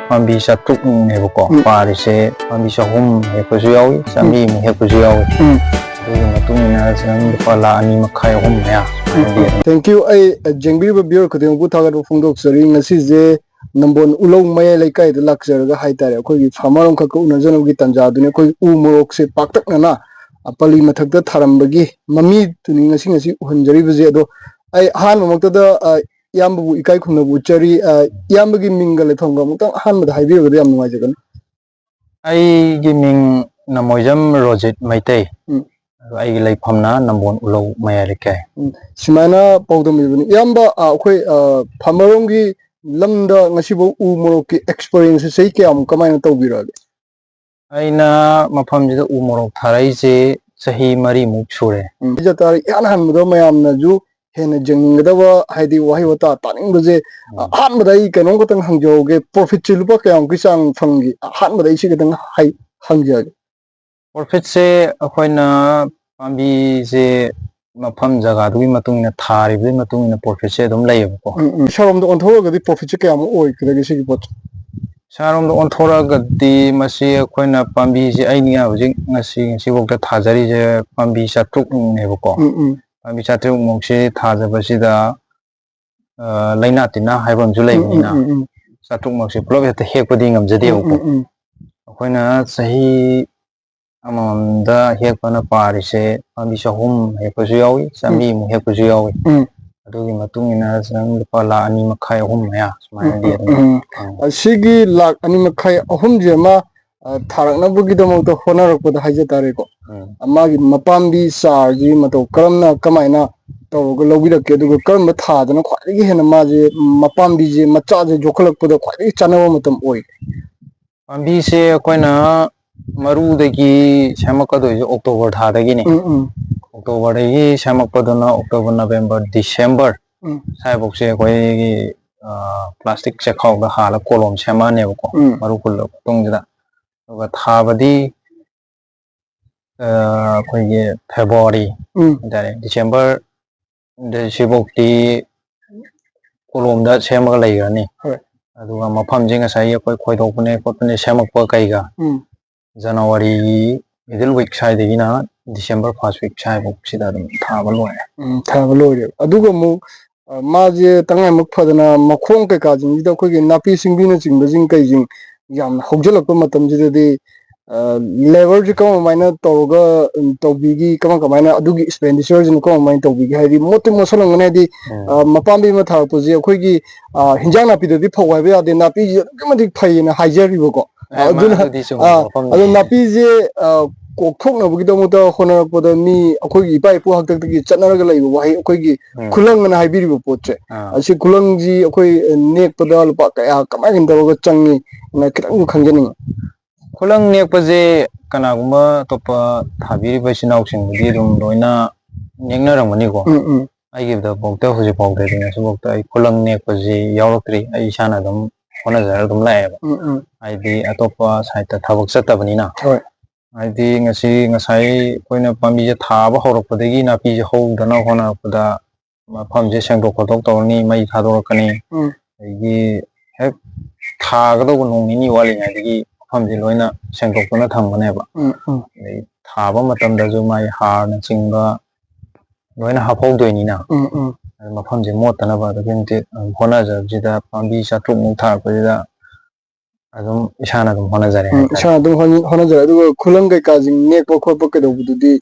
ꯄꯥꯝꯕꯤ 700ꯅꯦꯕꯀꯣ ꯄꯥꯔꯤꯁꯦ ꯄꯥꯝꯕꯤ 100 ꯍꯦꯛꯄꯁꯨ ꯌꯥꯎꯏ, ꯆꯥꯝꯃꯔꯤꯃꯨꯛ ꯍꯦꯛꯄꯁꯨ ꯌꯥꯎꯏ. ꯑꯗꯨꯒꯤ ꯃꯇꯨꯡ ꯏꯟꯅ ꯁꯨꯝ ꯂꯨꯄꯥ 2.5-3 ꯃꯌꯥ. Thank you. I ꯖꯦꯡꯕꯤꯕ ꯕꯤꯌꯔ ꯈꯨꯗꯤꯡꯃꯛꯄꯨ ꯊꯥꯒꯠꯄ ꯐꯣꯡꯗꯣꯛꯆꯔꯤ. ꯉꯁꯤꯁꯦ ꯅꯝꯕꯣꯜ ꯎꯂꯧ ꯃꯌꯥꯏ ꯂꯩꯀꯥꯏꯗ ꯂꯥꯛꯆꯔꯒ ꯍꯥꯏꯇꯥꯔꯦ ꯑꯩꯈꯣꯏꯒꯤ ꯐꯥꯔꯃꯔ ꯑꯃꯈꯛꯀ ꯎꯅꯖꯅꯕꯒꯤ ꯇꯥꯟꯖꯥꯗꯨꯅꯤ. ꯑꯩꯈꯣꯏ ꯎ ꯃꯣꯔꯣꯛꯁꯦ ꯄꯥꯛꯇꯛꯅꯅ ꯄꯜꯂꯤ ꯃꯊꯛꯇ ꯊꯥꯔꯝꯕꯒꯤ ꯃꯃꯤꯗꯨꯅꯤ ꯉꯁꯤ uhunꯖꯔꯤꯕꯁꯦ. ꯑꯗꯣ ꯑꯩ ꯑꯍꯥꯟꯕꯃꯛꯇꯗ ꯏꯌꯥꯝꯕꯕꯨ ꯏꯀꯥꯏ ꯈꯨꯝꯅꯕ ꯎꯠꯆꯔꯤ. ꯏꯌꯥꯝꯕꯒꯤ ꯃꯤꯡꯒ ꯂꯩꯐꯝꯒ ꯑꯃꯨꯛꯇꯪ ꯑꯍꯥꯟꯕꯗ ꯍꯥꯏꯕꯤꯔꯒꯗꯤ ꯌꯥꯝ ꯅꯨꯡꯉꯥꯏꯖꯒꯅꯤ. ꯑꯩꯒꯤ ꯃꯤꯡ ꯅꯃꯣꯏꯖꯝ ꯔꯣꯖꯤꯠ ꯃꯩꯇꯩ. ꯑꯩꯒꯤ ꯂꯩꯐꯝꯅ ꯅꯝꯕꯣꯜ ꯎꯂꯧ ꯃꯌꯥꯏ ꯂꯩꯀꯥꯏ. ꯁꯨꯃꯥꯏꯅ ꯄꯥꯎꯗꯝꯕꯤꯕꯅꯤ. ꯏꯌꯥꯝꯕ ꯑꯩꯈꯣꯏ ꯐꯥꯔꯃꯔꯣꯝꯒꯤ ꯂꯝꯗ ꯉꯁꯤꯐꯥꯎ ꯎ ꯃꯣꯔꯣꯛꯀꯤ ꯑꯦꯛꯁꯄꯔꯤꯌꯦꯟꯁꯁꯦ ꯆꯍꯤ ꯀꯌꯥꯃꯨꯛ ꯀꯃꯥꯏꯅ ꯇꯧꯕꯤꯔꯛꯑꯒꯦ? ꯑꯩꯅ ꯃꯐꯝꯁꯤꯗ ꯎ ꯃꯣꯔꯣꯛ ꯊꯥꯔꯛꯏꯁꯦ ꯆꯍꯤ 4 ꯁꯨꯔꯦ. ꯖꯇꯥꯔꯤ ꯏꯍꯥꯟ ꯍꯥꯟꯕꯗ ꯃꯌꯥꯝꯅꯁꯨ ꯍꯦꯟꯅ ꯌꯦꯡꯅꯤꯡꯒꯗꯕ ꯍꯥꯏꯗꯤ ꯋꯥꯍꯩ ꯋꯥꯇꯥ ꯇꯥꯅꯤꯡꯕꯁꯦ ꯑꯍꯥꯟꯕꯗ ꯑꯩ ꯀꯩꯅꯣꯝ ꯈꯛꯇꯪ ꯍꯪꯖꯍꯧꯒꯦ. ꯄ꯭ꯔꯣꯐꯤꯠꯁꯦ ꯂꯨꯄꯥ ꯀꯌꯥꯃꯨꯛꯀꯤ ꯆꯥꯡ ꯐꯪꯈꯤ? ꯑꯍꯥꯟꯕꯗ ꯑꯩ ꯁꯤ ꯈꯤꯇꯪ ꯍꯪꯖꯒꯦ. ꯄ꯭ꯔꯣꯐꯤꯠꯁꯦ ꯑꯩꯈꯣꯏꯅ ꯄꯥꯝꯕꯤꯁꯦ ꯃꯐꯝ ꯖꯒꯥꯗꯨꯒꯤ ꯃꯇꯨꯡ ꯏꯟꯅ ꯊꯥꯔꯤꯕꯒꯤ ꯃꯇꯨꯡ ꯏꯟꯅ ꯄ꯭ꯔꯣꯐꯤꯠꯁꯦ ꯑꯗꯨꯝ ꯂꯩꯌꯦꯕꯀꯣ. ꯏꯁꯥꯔꯣꯝꯗ ꯑꯣꯟꯊꯣꯛꯑꯒꯗꯤ ꯄ꯭ꯔꯣꯐꯤꯠꯁꯦ ꯀꯌꯥꯃꯨꯛ ꯑꯣꯏꯒꯗꯒꯦ ꯁꯤꯒꯤ ꯄꯣꯠꯁꯦ? ꯏꯁꯥꯔꯣꯝꯗ ꯑꯣꯟꯊꯣꯔꯛꯑꯒꯗꯤ ꯃꯁꯤ ꯑꯩꯈꯣꯏꯅ ꯄꯥꯝꯕꯤꯁꯦ ꯑꯩꯅ ꯍꯧꯖꯤꯛ ꯉꯁꯤꯐꯥꯎꯗ ꯊꯥꯖꯔꯤꯁꯦ ꯄꯥꯝꯕꯤ 700ꯅꯦꯕꯀꯣ. ꯄꯥꯝꯕꯤ 700ꯃꯨꯛꯁꯤ ꯊꯥꯖꯕꯁꯤꯗ ꯂꯩꯅꯥ ꯇꯤꯟꯅꯥ ꯍꯥꯏꯕ ꯑꯃꯁꯨ ꯂꯩꯕꯅꯤꯅ 700ꯃꯛꯁꯤ ꯄꯨꯂꯞ ꯍꯦꯛꯇ ꯍꯦꯛꯄꯗꯤ ꯉꯝꯖꯗꯦꯕꯀꯣ. ꯑꯩꯈꯣꯏꯅ ꯆꯍꯤ ꯑꯃꯃꯝꯗ ꯍꯦꯛꯄꯅ ꯄꯥꯔꯤꯁꯦ ꯄꯥꯝꯕꯤ 100 ꯍꯦꯛꯄꯁꯨ ꯌꯥꯎꯏ, 100ꯃꯨꯛ ꯍꯦꯛꯄꯁꯨ ꯌꯥꯎꯏ. ꯑꯗꯨꯒꯤ ꯃꯇꯨꯡ ꯏꯟꯅ ꯂꯨꯄꯥ 2.5-3 ꯃꯌꯥ ꯁꯨꯃꯥꯏꯅꯗꯤ ꯑꯗꯨꯝ ꯐꯪꯉꯤ. ꯁꯤꯒꯤ 2.5-3 ꯑꯃ ꯊꯥꯔꯛꯅꯕꯒꯤꯗꯃꯛꯇ ꯍꯣꯠꯅꯔꯛꯄꯗ ꯍꯥꯏꯖ ꯇꯥꯔꯦꯀꯣ. ꯃꯥꯒꯤ ꯃꯄꯥꯝꯕꯤ ꯆꯥꯔꯒꯤ ꯃꯇꯧ ꯀꯃꯥꯏꯅ ꯇꯧꯔꯒ ꯂꯧꯕꯤꯔꯛꯀꯦ, ꯑꯗꯨꯒ ꯀꯔꯝꯕ ꯊꯥꯗꯅ ꯈ꯭ꯋꯥꯏꯗꯒꯤ ꯍꯦꯟꯅ ꯃꯥꯁꯦ ꯃꯄꯥꯝꯕꯤꯁꯦ ꯃꯆꯥꯁꯦ ꯌꯣꯛꯈꯠꯂꯛꯄꯗ ꯈ꯭ꯋꯥꯏꯗꯒꯤ ꯆꯥꯟꯅꯕ ꯃꯇꯝ ꯑꯣꯏ? ꯄꯥꯝꯕꯤꯁꯦ ꯑꯩꯈꯣꯏꯅ ꯃꯔꯨꯗꯒꯤ ꯁꯦꯝꯃꯛꯀꯗꯣꯏꯁꯦ ꯑꯣꯛꯇꯣꯕꯔ ꯊꯥꯗꯒꯤꯅꯤ. ꯑꯣꯛꯇꯣꯕꯔꯗꯒꯤ ꯁꯦꯝꯃꯛꯄꯗꯨꯅ ꯑꯣꯛꯇꯣꯕꯔ, ꯅꯕꯦꯝꯕꯔ, ꯗꯤꯁꯦꯝꯕꯔ ꯁ꯭ꯋꯥꯏꯐꯥꯎꯁꯦ ꯑꯩꯈꯣꯏꯒꯤ ꯄ꯭ꯂꯥꯁꯇꯤꯛ ꯆꯦꯈꯥꯎꯗ ꯍꯥꯜꯂ ꯀꯣꯂꯣꯝ ꯁꯦꯝꯃꯛꯑꯅꯦꯕꯀꯣ ꯃꯔꯨ ꯍꯨꯜꯂꯕ ꯃꯇꯨꯡꯁꯤꯗ. ꯑꯗꯨꯒ ꯊꯥꯕꯗꯤ ꯑꯩꯈꯣꯏꯒꯤ ꯐꯦꯕꯋꯥꯔꯤ ꯍꯥꯏꯇꯥꯔꯦ, ꯗꯤꯁꯦꯝꯕꯔ ꯁꯤꯐꯧꯇꯤ ꯀꯣꯂꯣꯝꯗ ꯁꯦꯝꯃꯒ ꯂꯩꯈ꯭ꯔꯅꯤ. ꯑꯗꯨꯒ ꯃꯐꯝꯁꯦ ꯉꯁꯥꯏ ꯑꯩꯈꯣꯏ ꯈꯣꯏꯗꯣꯛꯄꯅꯦ ꯈꯣꯠꯄꯅꯦ ꯁꯦꯝꯃꯛꯄ ꯀꯩꯒ ꯖꯅꯋꯥꯔꯤꯒꯤ ꯃꯤꯗꯜ ꯋꯤꯛ ꯁ꯭ꯋꯥꯏꯗꯒꯤꯅ ꯗꯤꯁꯦꯝꯕꯔ ꯐꯥꯔꯁ ꯋꯤꯛ ꯁ꯭ꯋꯥꯏꯐꯥꯎꯁꯤꯗ ꯑꯗꯨꯝ ꯊꯥꯕ ꯂꯣꯏꯔꯦ. ꯊꯥꯕ ꯂꯣꯏꯔꯦ. ꯑꯗꯨꯒ ꯑꯃꯨꯛ ꯃꯥꯁꯦ ꯇꯉꯥꯏꯃꯛ ꯐꯗꯅ ꯃꯈꯣꯡ ꯀꯩꯀꯥꯁꯤꯡꯁꯤꯗ ꯑꯩꯈꯣꯏꯒꯤ ꯅꯥꯄꯤ ꯁꯤꯡꯕꯤꯅꯆꯤꯡꯕꯁꯤꯡ ꯀꯩꯁꯤꯡ ꯌꯥꯝꯅ ꯍꯧꯖꯤꯜꯂꯛꯄ ꯃꯇꯝꯁꯤꯗꯗꯤ ꯂꯦꯕꯔꯁꯤ ꯀꯃꯥꯏꯅ ꯇꯧꯔꯒ ꯇꯧꯕꯤꯈꯤ, ꯀꯃꯥꯏꯅ ꯑꯗꯨꯒꯤ ꯑꯦꯛꯁꯄꯦꯟꯗꯤꯆꯔꯁꯤꯅ ꯀꯃꯥꯏꯅ ꯇꯧꯕꯤꯒꯦ? ꯍꯥꯏꯗꯤ ꯃꯣꯠꯇꯤ ꯃꯣꯠꯁꯜꯂꯝꯒꯅꯤ. ꯍꯥꯏꯗꯤ ꯃꯄꯥꯝꯕꯤ ꯑꯃ ꯊꯥꯔꯛꯄꯁꯦ ꯑꯩꯈꯣꯏꯒꯤ ꯍꯤꯟꯖꯥꯡ ꯅꯥꯄꯤꯗꯗꯤ ꯐꯧ ꯍꯥꯏꯕ ꯌꯥꯗꯦ. ꯅꯥꯄꯤꯁꯦ ꯑꯗꯨꯛꯀꯤ ꯃꯇꯤꯛ ꯐꯩꯌꯦꯅ ꯍꯥꯏꯖꯔꯤꯕꯀꯣ. ꯑꯗꯨꯅ ꯑꯗꯨ ꯅꯥꯄꯤꯁꯦ ꯀꯣꯛꯊꯣꯛꯅꯕꯒꯤꯗꯃꯛꯇ ꯍꯣꯠꯅꯔꯛꯄꯗ ꯑꯩꯈꯣꯏꯒꯤ ꯏꯄꯥ ꯏꯄꯨ ꯍꯥꯛꯇꯛꯇꯒꯤ ꯆꯠꯅꯔꯒ ꯂꯩꯕ ꯋꯥꯍꯩ ꯑꯩꯈꯣꯏꯒꯤ ꯈꯨꯂꯪ ꯑꯅ ꯍꯥꯏꯕꯤꯔꯤꯕ ꯄꯣꯠꯁꯦ, ꯑꯁꯤ ꯈꯨꯂꯪꯁꯤ ꯑꯩꯈꯣꯏ ꯅꯦꯛꯄꯗ ꯂꯨꯄꯥ ꯀꯃꯥꯏꯅ ꯇꯧꯔꯒ ꯆꯪꯉꯤ ꯈꯤꯇꯪꯁꯨ ꯈꯪꯖꯅꯤꯡꯉꯤ. ꯈꯨꯂꯪ ꯅꯦꯛꯄꯁꯦ ꯀꯅꯥꯒꯨꯝꯕ ꯑꯇꯣꯞꯄ ꯊꯥꯕꯤꯔꯤꯕ ꯏꯆꯤꯟ ꯏꯅꯥꯎꯁꯤꯡꯕꯨꯗꯤ ꯑꯗꯨꯝ ꯂꯣꯏꯅ ꯅꯦꯛꯅꯔꯝꯒꯅꯤꯀꯣ. ꯑꯩꯒꯤꯗꯐꯥꯎꯗ ꯍꯧꯖꯤꯛꯐꯥꯎꯗꯗꯤ ꯉꯁꯤꯐꯥꯎꯗ ꯑꯩ ꯈꯨꯂꯪ ꯅꯦꯛꯄꯁꯤ ꯌꯥꯎꯔꯛꯇ꯭ꯔꯤ. ꯑꯩ ꯏꯁꯥꯅ ꯑꯗꯨꯝ ꯍꯣꯠꯅꯖꯔꯒ ꯑꯗꯨꯝ ꯂꯥꯛꯑꯦꯕ. ꯍꯥꯏꯗꯤ ꯑꯇꯣꯞꯄ ꯁꯥꯏꯠꯇ ꯊꯕꯛ ꯆꯠꯇꯕꯅꯤꯅ. ꯍꯥꯏꯗꯤ ꯉꯁꯥꯏ ꯑꯩꯈꯣꯏꯅ ꯄꯥꯝꯕꯤꯁꯦ ꯊꯥꯕ ꯍꯧꯔꯛꯄꯗꯒꯤ ꯅꯥꯄꯤꯁꯦ ꯍꯧꯗꯅꯕ ꯍꯣꯠꯅꯔꯛꯄꯗ ꯃꯐꯝꯁꯦ ꯁꯦꯡꯗꯣꯛ ꯈꯣꯠꯇꯣꯛ ꯇꯧꯔꯅꯤ, ꯃꯩ ꯊꯥꯗꯣꯔꯛꯀꯅꯤ. ꯑꯗꯒꯤ ꯍꯦꯛ ꯊꯥꯒꯗꯧꯕ ꯅꯣꯡ ꯅꯤꯅꯤ ꯋꯥꯠꯂꯤꯉꯩꯗꯒꯤ ꯃꯐꯝꯁꯦ ꯂꯣꯏꯅ ꯁꯦꯡꯗꯣꯛꯇꯨꯅ ꯊꯝꯒꯅꯦꯕ. ꯑꯗꯩ ꯊꯥꯕ ꯃꯇꯝꯗꯁꯨ ꯃꯥꯏ ꯍꯥꯔꯅꯆꯤꯡꯕ ꯂꯣꯏꯅ ꯍꯥꯞꯍꯧꯗꯣꯏꯅꯤꯅ ꯃꯐꯝꯁꯦ ꯃꯣꯠꯇꯅꯕ ꯑꯗꯨꯛꯀꯤ ꯃꯇꯤꯛ ꯍꯣꯠꯅꯖꯕꯁꯤꯗ ꯄꯥꯝꯕꯤ 700ꯃꯨꯛ ꯊꯥꯔꯛꯄꯁꯤꯗ ꯑꯗꯨꯝ ꯏꯁꯥꯅ ꯑꯗꯨꯝ ꯍꯣꯠꯅꯖꯔꯦ ꯍꯥꯏꯇꯥꯔꯦ. ꯏꯁꯥꯅ ꯑꯗꯨꯝ ꯍꯣꯠꯅꯖꯔꯦ. ꯑꯗꯨꯒ ꯈꯨꯂꯪ ꯀꯩꯀꯥꯁꯤꯡ ꯅꯦꯛꯄ ꯈꯣꯠꯄ ꯀꯩꯗꯧꯕꯗꯨꯗꯤ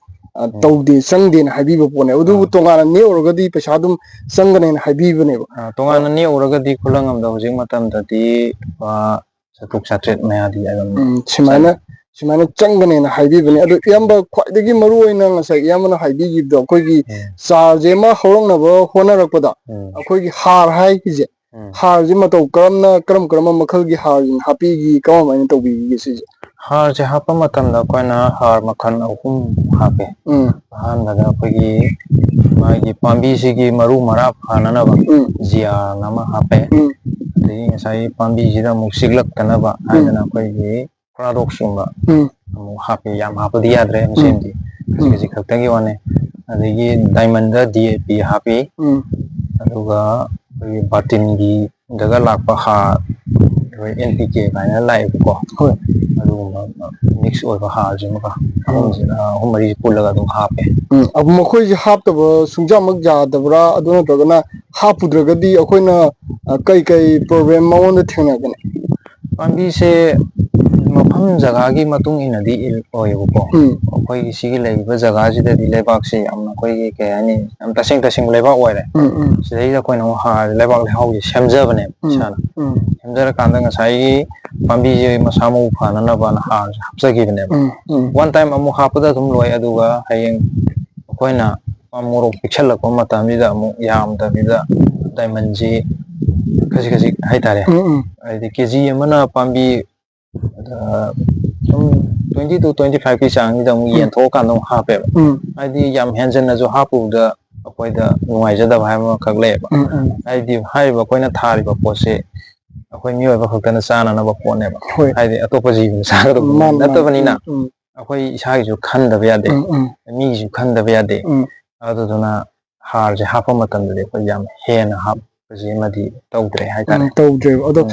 ꯇꯧꯗꯦ, ꯆꯪꯗꯦꯅ ꯍꯥꯏꯕꯤꯕ ꯄꯣꯠꯅꯦꯕ. ꯑꯗꯨꯕꯨ ꯇꯣꯉꯥꯟꯅ ꯅꯦꯛꯎꯔꯒꯗꯤ ꯄꯩꯁꯥ ꯑꯗꯨꯝ ꯆꯪꯒꯅꯦꯅ ꯍꯥꯏꯕꯤꯕꯅꯦꯕ. ꯇꯣꯉꯥꯟꯅ ꯅꯦꯛꯎꯔꯒꯗꯤ ꯈꯨꯂꯪ ꯑꯃꯗ ꯍꯧꯖꯤꯛ ꯃꯇꯝꯗꯗꯤ ꯂꯨꯄꯥ 700-800 ꯃꯌꯥꯗꯤ ꯑꯗꯨꯝ ꯁꯨꯃꯥꯏꯅ ꯆꯪꯒꯅꯦꯅ ꯍꯥꯏꯕꯤꯕꯅꯦ. ꯑꯗꯣ ꯏꯌꯥꯝꯕ ꯈ꯭ꯋꯥꯏꯗꯒꯤ ꯃꯔꯨꯑꯣꯏꯅ ꯉꯁꯥꯏ ꯏꯌꯥꯝꯕꯅ ꯍꯥꯏꯕꯤꯈꯤꯕꯗꯣ ꯑꯩꯈꯣꯏꯒꯤ ꯆꯥꯔꯁꯦ ꯑꯃ ꯍꯧꯔꯛꯅꯕ ꯍꯣꯠꯅꯔꯛꯄꯗ ꯑꯩꯈꯣꯏꯒꯤ ꯍꯥꯔ ꯍꯥꯏꯔꯤꯁꯦ, ꯍꯥꯔꯁꯦ ꯃꯇꯧ ꯀꯔꯝꯕ ꯃꯈꯜꯒꯤ ꯍꯥꯔ ꯍꯥꯞꯄꯤꯈꯤ, ꯀꯃꯥꯏꯅ ꯇꯧꯕꯤꯈꯤꯒꯦ ꯁꯤꯁꯦ? ꯍꯥꯔꯁꯦ ꯍꯥꯞꯄ ꯃꯇꯝꯗ ꯑꯩꯈꯣꯏꯅ ꯍꯥꯔ ꯃꯈꯜ 3 ꯍꯥꯞꯄꯦ. ꯑꯍꯥꯟꯕꯗ ꯑꯩꯈꯣꯏꯒꯤ ꯃꯥꯒꯤ ꯄꯥꯝꯕꯤꯁꯤꯒꯤ ꯃꯔꯨ ꯃꯔꯥ ꯐꯅꯅꯕ ꯖꯤꯌꯥꯔꯅ ꯑꯃ ꯍꯥꯞꯄꯦ. ꯑꯗꯒꯤ ꯉꯁꯥꯏ ꯄꯥꯝꯕꯤꯁꯤꯗ ꯑꯃꯨꯛ ꯆꯤꯛꯂꯛꯇꯅꯕ ꯍꯥꯏꯗꯅ ꯑꯩꯈꯣꯏꯒꯤ ꯄ꯭ꯔꯥꯗꯣꯛꯁꯀꯨꯝꯕ ꯑꯃꯨꯛ ꯍꯥꯞꯄꯤ. ꯌꯥꯝ ꯍꯥꯞꯄꯗꯤ ꯌꯥꯗ꯭ꯔꯦ, ꯃꯁꯤꯃꯗꯤ ꯈꯖꯤꯛ ꯈꯛꯇꯪꯒꯤ ꯋꯥꯅꯤ. ꯑꯗꯒꯤ ꯗꯥꯏꯃꯟꯗ DAP ꯍꯥꯞꯄꯤ. ꯑꯗꯨꯒ ꯑꯩꯈꯣꯏꯒꯤ ꯕꯥꯔꯇꯤꯟꯒꯤꯗꯒ ꯂꯥꯛꯄ ꯍꯥꯔ NPK ꯀꯥꯏꯅ ꯂꯥꯛꯑꯦꯕꯀꯣ ꯍꯣꯏ ꯑꯗꯨꯒꯨꯝꯕ ꯃꯤꯛꯁ ꯑꯣꯏꯕ ꯍꯥꯔꯁꯤꯃꯒ ꯑꯍꯨꯝ ꯃꯔꯤꯁꯤ ꯄꯨꯜꯂꯒ ꯑꯗꯨꯝ ꯍꯥꯞꯄꯦ ꯃꯈꯣꯏꯁꯦ ꯍꯥꯞꯇꯕ ꯁꯨꯡꯖꯥꯃꯛ ꯌꯥꯗꯕ꯭ꯔꯥ ꯑꯗꯨ ꯅꯠꯇ꯭ꯔꯒꯅ ꯍꯥꯞꯄꯨꯗ꯭ꯔꯒꯗꯤ ꯑꯩꯈꯣꯏꯅ ꯀꯩ ꯄ꯭ꯔꯣꯕ꯭ꯂꯦꯝ ꯃꯉꯣꯟꯗ ꯊꯦꯡꯅꯒꯅꯤ ꯄꯥꯝꯕꯤꯁꯦ ꯃꯐꯝ ꯖꯒꯥꯒꯤ ꯃꯇꯨꯡ ꯏꯟꯅꯗꯤ ꯑꯣꯏꯌꯦꯕꯀꯣ ꯑꯩꯈꯣꯏꯒꯤ ꯁꯤꯒꯤ ꯂꯩꯔꯤꯕ ꯖꯒꯥꯁꯤꯗꯗꯤ ꯂꯩꯕꯥꯛꯁꯦ ꯌꯥꯝꯅ ꯑꯩꯈꯣꯏꯒꯤ ꯀꯩ ꯍꯥꯏꯅꯤ ꯌꯥꯝ ꯇꯁꯦꯡ ꯂꯩꯕꯥꯛ ꯑꯣꯏꯔꯦ ꯁꯤꯗꯩꯗ ꯑꯩꯈꯣꯏꯅ ꯑꯃꯨꯛ ꯍꯥꯔ ꯂꯩꯕꯥꯛ ꯂꯩꯍꯥꯎꯁꯦ ꯁꯦꯝꯖꯕꯅꯦꯕ ꯏꯁꯥꯅ ꯁꯦꯝꯖꯔꯀꯥꯟꯗ ꯉꯁꯥꯏꯒꯤ ꯄꯥꯝꯕꯤꯁꯦ ꯃꯁꯥ ꯃꯎ ꯐꯅꯅꯕꯅ ꯍꯥꯔꯁꯦ ꯍꯥꯞꯆꯈꯤꯕꯅꯦꯕ ꯋꯥꯟ ꯇꯥꯏꯝ ꯑꯃꯨꯛ ꯍꯥꯞꯄꯗ ꯑꯗꯨꯝ ꯂꯣꯏ ꯑꯗꯨꯒ ꯍꯌꯦꯡ ꯑꯩꯈꯣꯏꯅ ꯃꯣꯔꯣꯛ ꯄꯤꯛꯁꯜꯂꯛꯄ ꯃꯇꯝꯁꯤꯗ ꯑꯃꯨꯛ ꯌꯥꯝꯗꯕꯤꯗ ꯗꯥꯏꯃꯟꯁꯤ ꯈꯖꯤꯛ ꯍꯥꯏꯇꯥꯔꯦ ꯍꯥꯏꯗꯤ ꯀꯦꯖꯤ ꯑꯃꯅ ꯄꯥꯝꯕꯤ ꯁꯨꯝ 20 to 25ꯀꯤ ꯆꯥꯡꯁꯤꯗ ꯑꯃꯨꯛ ꯌꯦꯟꯊꯣꯛꯑꯀꯥꯟꯗ ꯑꯃꯨꯛ ꯍꯥꯞꯄꯦꯕ ꯍꯥꯏꯗꯤ ꯌꯥꯝ ꯍꯦꯟꯖꯟꯅꯁꯨ ꯍꯥꯞꯄꯨꯕꯗ ꯑꯩꯈꯣꯏꯗ ꯅꯨꯡꯉꯥꯏꯖꯗꯕ ꯍꯥꯏꯕ ꯑꯃꯈꯛ ꯂꯩꯌꯦꯕ ꯍꯥꯏꯗꯤ ꯍꯥꯏꯔꯤꯕ ꯑꯩꯈꯣꯏꯅ ꯊꯥꯔꯤꯕ ꯄꯣꯠꯁꯦ ꯑꯩꯈꯣꯏ ꯃꯤꯑꯣꯏꯕ ꯈꯛꯇꯅ ꯆꯥꯅꯅꯕ ꯄꯣꯠꯅꯦꯕ ꯍꯣꯏ ꯍꯥꯏꯗꯤ ꯑꯇꯣꯞꯄ ꯖꯤꯕꯅ ꯆꯥꯒꯗꯧꯕ ꯅꯠꯇꯕꯅꯤꯅ ꯑꯩꯈꯣꯏ ꯏꯁꯥꯒꯤꯁꯨ ꯈꯟꯗꯕ ꯌꯥꯗꯦ ꯃꯤꯒꯤꯁꯨ ꯈꯟꯗꯕ ꯌꯥꯗꯦ ꯑꯗꯨꯗꯨꯅ ꯍꯥꯔꯁꯦ ꯍꯥꯞꯄ ꯃꯇꯝꯗꯗꯤ ꯑꯩꯈꯣই ꯌꯥꯝ ꯍꯦꯟꯅ ꯍꯥꯞꯄꯁꯤꯃꯗꯤ ꯇꯧꯗ꯭ꯔꯦ ꯍꯥꯏꯇꯥꯔꯦ ꯇꯧꯗ꯭ꯔꯦꯕ ꯑꯗꯣ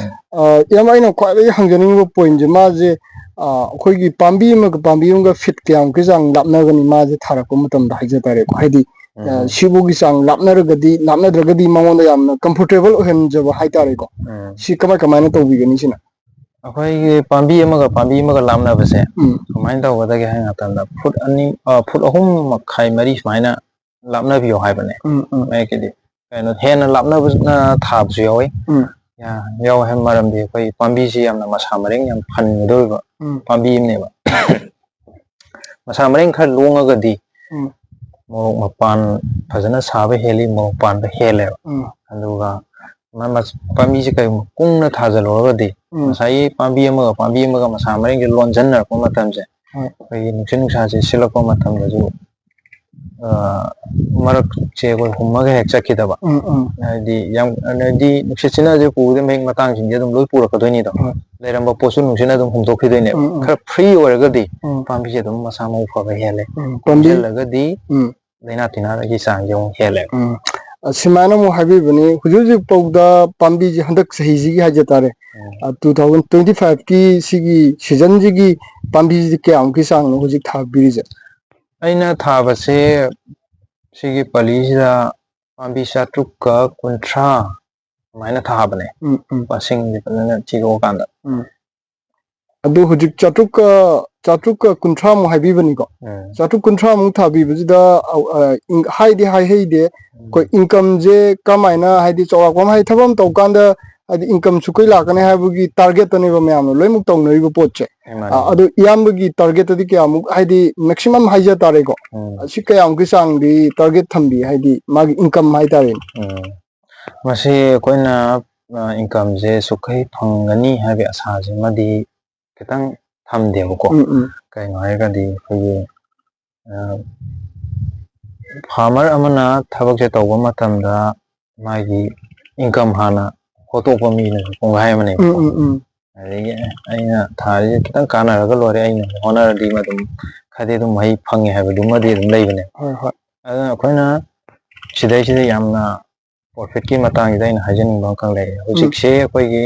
ꯌꯥꯝ ꯑꯩꯅ ꯈ꯭ꯋꯥꯏꯗꯒꯤ ꯍꯪꯖꯅꯤꯡꯕ ꯄꯣꯏꯟꯁꯦ ꯃꯥꯁꯦ ꯑꯩꯈꯣꯏꯒꯤ ꯄꯥꯝꯕꯤ ꯑꯃꯒ ꯐꯤꯠ ꯀꯌꯥꯃꯨꯛꯀꯤ ꯆꯥꯡ ꯂꯥꯞꯅꯒꯅꯤ ꯃꯥꯁꯦ ꯊꯥꯔꯛꯄ ꯃꯇꯝꯗ ꯍꯥꯏꯖ ꯇꯥꯔꯦꯀꯣ ꯍꯥꯏꯗꯤ ꯁꯤꯕꯨꯒꯤ ꯆꯥꯡ ꯂꯥꯞꯅꯗ꯭ꯔꯒꯗꯤ ꯃꯉꯣꯟꯗ ꯌꯥꯝꯅ ꯀꯝꯐꯣꯔꯇꯦꯕꯜ ꯑꯣꯏꯍꯟꯖꯕ ꯍꯥꯏꯇꯥꯔꯦꯀꯣ ꯁꯤ ꯀꯃꯥꯏꯅ ꯇꯧꯕꯤꯒꯅꯤ ꯁꯤꯅ ꯑꯩꯈꯣꯏꯒꯤ ꯄꯥꯝꯕꯤ ꯑꯃꯒ ꯂꯥꯞꯅꯕꯁꯦ ꯀꯃꯥꯏꯅ ꯇꯧꯒꯗꯒꯦ ꯍꯥꯏ ꯃꯇꯝꯗ ꯐꯨꯠ 3.5 ꯁꯨꯃꯥꯏꯅ ꯂꯥꯞꯅꯕꯤꯌꯣ ꯍꯥꯏꯕꯅꯦ ꯃꯌꯦꯛꯀꯤꯗꯤ ꯀꯩꯅꯣ ꯍꯦꯟꯅ ꯂꯥꯞꯅꯕꯅ ꯊꯥꯕꯁꯨ ꯌꯥꯎꯋꯤ ꯌꯥꯎꯋꯦ ꯍꯥꯏꯕ ꯃꯔꯝꯗꯤ ꯑꯩꯈꯣꯏ ꯄꯥꯝꯕꯤꯁꯤ ꯌꯥꯝꯅ ꯃꯁꯥ ꯃꯔꯦꯡ ꯌꯥꯝ ꯐꯟꯒꯗꯧꯔꯤꯕ ꯄꯥꯝꯕꯤ ꯑꯃꯅꯦꯕ ꯃꯁꯥ ꯃꯔꯦꯡ ꯈꯔ ꯂꯣꯡꯉꯒꯗꯤ ꯃꯣꯔꯣꯛ ꯃꯄꯥꯟ ꯐꯖꯅ ꯁꯥꯕ ꯍꯦꯜꯂꯤ ꯃꯣꯔꯣꯛ ꯄꯥꯟꯕ ꯍꯦꯜꯂꯦꯕ ꯑꯗꯨꯒ ꯄꯥꯝꯕꯤꯁꯦ ꯀꯩꯒꯨꯝꯕ ꯀꯨꯡꯅ ꯊꯥꯖꯤꯜꯂꯨꯔꯒꯗꯤ ꯉꯁꯥꯏꯒꯤ ꯄꯥꯝꯕꯤ ꯑꯃꯒ ꯃꯁꯥ ꯃꯔꯦꯡꯁꯦ ꯂꯣꯟꯁꯤꯟꯅꯔꯛꯄ ꯃꯇꯝꯁꯦ ꯑꯩꯈꯣꯏꯒꯤ ꯅꯨꯡꯁꯤꯠ ꯅꯨꯡꯁꯥꯁꯦ ꯁꯤꯜꯂꯛꯄ ꯃꯇꯝꯗꯁꯨ ꯃꯔꯛꯁꯦ ꯑꯩꯈꯣꯏ ꯍꯨꯝꯃꯒ ꯍꯦꯛ ꯆꯠꯈꯤꯗꯕ ꯍꯥꯏꯗꯤ ꯅꯨꯡꯁꯤꯠꯁꯤꯅꯁꯨ ꯄꯨꯕꯗ ꯃꯍꯤꯛ ꯃꯇꯥꯡꯁꯤꯡꯁꯦ ꯑꯗꯨꯝ ꯂꯣꯏ ꯄꯨꯔꯛꯀꯗꯣꯏꯅꯤꯗꯣ ꯂꯩꯔꯝꯕ ꯄꯣꯠꯁꯨ ꯅꯨꯡꯁꯤꯠꯅ ꯑꯗꯨꯝ ꯍꯨꯝꯗꯣꯛꯈꯤꯗꯣꯏꯅꯦꯕ ꯈꯔ ꯐ꯭ꯔꯤ ꯑꯣꯏꯔꯒꯗꯤ ꯄꯥꯝꯕꯤꯁꯦ ꯑꯗꯨꯝ ꯃꯁꯥ ꯃꯎ ꯐꯕ ꯍꯦꯜꯂꯦ ꯀꯣꯝꯁꯤꯜꯂꯒꯗꯤ ꯂꯥꯏꯅꯥ ꯇꯤꯟꯅꯥꯒꯤ ꯆꯥꯡꯁꯦ ꯑꯃꯨꯛ ꯍꯦꯜꯂꯦꯕ ꯁꯨꯃꯥꯏꯅ ꯑꯃꯨꯛ ꯍꯥꯏꯕꯤꯕꯅꯤ ꯍꯧꯖꯤꯛ ꯐꯥꯎꯗ ꯄꯥꯝꯕꯤꯁꯦ ꯍꯟꯗꯛ ꯆꯍꯤꯁꯤꯒꯤ ꯍꯥꯏꯖ ꯇꯥꯔꯦ 2025ꯀꯤ ꯁꯤꯒꯤ ꯁꯤꯖꯟꯁꯤꯒꯤ ꯄꯥꯝꯕꯤꯁꯤꯗꯤ ꯀꯌꯥꯃꯨꯛꯀꯤ ꯆꯥꯡꯅꯣ ꯍꯧꯖꯤꯛ ꯊꯥꯕꯤꯔꯤꯁꯦ ꯑꯩꯅ ꯊꯥꯕꯁꯦ ꯁꯤꯒꯤ ꯄꯥꯂꯤꯁꯤꯗ ꯄꯥꯝꯕꯤ 350 ꯁꯨꯃꯥꯏꯅ ꯊꯥꯕꯅꯦ ꯃꯁꯤꯡꯁꯦ ꯐꯖꯅ ꯊꯤꯗꯣꯛꯑꯀꯥꯟꯗ ꯑꯗꯨ ꯍꯧꯖꯤꯛ 350 ꯍꯥꯏꯕꯤꯕꯅꯤꯀꯣ 350 ꯊꯥꯕꯤꯕꯁꯤꯗ ꯍꯥꯏꯗꯤ ꯍꯥꯏꯍꯩꯗꯦ ꯑꯩꯈꯣꯏ ꯏꯟꯀꯝꯁꯦ ꯀꯃꯥꯏꯅ ꯍꯥꯏꯗꯤ ꯆꯥꯎꯔꯥꯛꯄ ꯑꯃ ꯊꯕꯛ ꯑꯃ ꯇꯧꯀꯥꯟꯗ ꯍꯥꯏꯗꯤ ꯏꯟꯀꯝ ꯁꯨꯈꯩ ꯂꯥꯛꯀꯅꯤ ꯍꯥꯏꯕꯒꯤ ꯇꯥꯔꯒꯦꯠꯇꯅꯦꯕ ꯃꯌꯥꯝꯅ ꯂꯣꯏꯅꯃꯛ ꯇꯧꯅꯔꯤꯕ ꯄꯣꯠꯁꯦ ꯑꯗꯨ ꯏꯌꯥꯝꯕꯒꯤ ꯇꯥꯔꯒꯦꯠꯇꯗꯤ ꯀꯌꯥꯃꯨꯛ ꯍꯥꯏꯗꯤ ꯃꯦꯛꯁꯤꯃꯝ ꯍꯥꯏꯖ ꯇꯥꯔꯦꯀꯣ ꯁꯤ ꯀꯌꯥꯃꯨꯛꯀꯤ ꯆꯥꯡꯗꯤ ꯇꯥꯔꯒꯦꯠ ꯊꯝꯕꯤ ꯍꯥꯏꯗꯤ ꯃꯥꯒꯤ ꯏꯟꯀꯝ ꯍꯥꯏꯇꯥꯔꯦꯅꯦ ꯃꯁꯤ ꯑꯩꯈꯣꯏꯅ ꯏꯟꯀꯝꯁꯦ ꯁꯨꯈꯩ ꯐꯪꯒꯅꯤ ꯍꯥꯏꯕꯒꯤ ꯑꯁꯥꯁꯤꯃꯗꯤ ꯈꯤꯇꯪ ꯊꯝꯗꯦꯕꯀꯣ ꯀꯩꯅꯣ ꯍꯥꯏꯔꯒꯗꯤ ꯑꯩꯈꯣꯏꯒꯤ ꯐꯥꯔꯃꯔ ꯑꯃꯅ ꯊꯕꯛꯁꯦ ꯇꯧꯕ ꯃꯇꯝꯗ ꯃꯥꯒꯤ ꯏꯟꯀꯝ ꯍꯥꯟꯅ ꯍꯣꯠꯇꯣꯛꯄ ꯃꯤꯅꯁꯨ ꯄꯨꯡꯍꯥꯏ ꯑꯃꯅꯦꯕꯀꯣ ꯑꯗꯒꯤ ꯑꯩꯅ ꯊꯥꯔꯤꯁꯦ ꯈꯤꯇꯪ ꯀꯥꯟꯅꯔꯒ ꯂꯣꯏꯔꯦ ꯑꯩꯅ ꯍꯣꯠꯅꯔꯗꯤ ꯑꯗꯨꯝ ꯈꯔꯗꯤ ꯑꯗꯨꯝ ꯃꯍꯩ ꯐꯪꯉꯦ ꯍꯥꯏꯕꯗꯨꯃꯗꯤ ꯑꯗꯨꯝ ꯂꯩꯕꯅꯦꯕ ꯑꯗꯨꯅ ꯑꯩꯈꯣꯏꯅ ꯁꯤꯗꯩꯁꯤꯗ ꯌꯥꯝꯅ ꯄ꯭ꯔꯣꯐꯤꯠꯀꯤ ꯃꯇꯥꯡꯁꯤꯗ ꯑꯩꯅ ꯍꯥꯏꯖꯅꯤꯡꯕ ꯑꯃꯈꯛ ꯂꯩꯔꯦ ꯍꯧꯖꯤꯛꯁꯦ ꯑꯩꯈꯣꯏꯒꯤ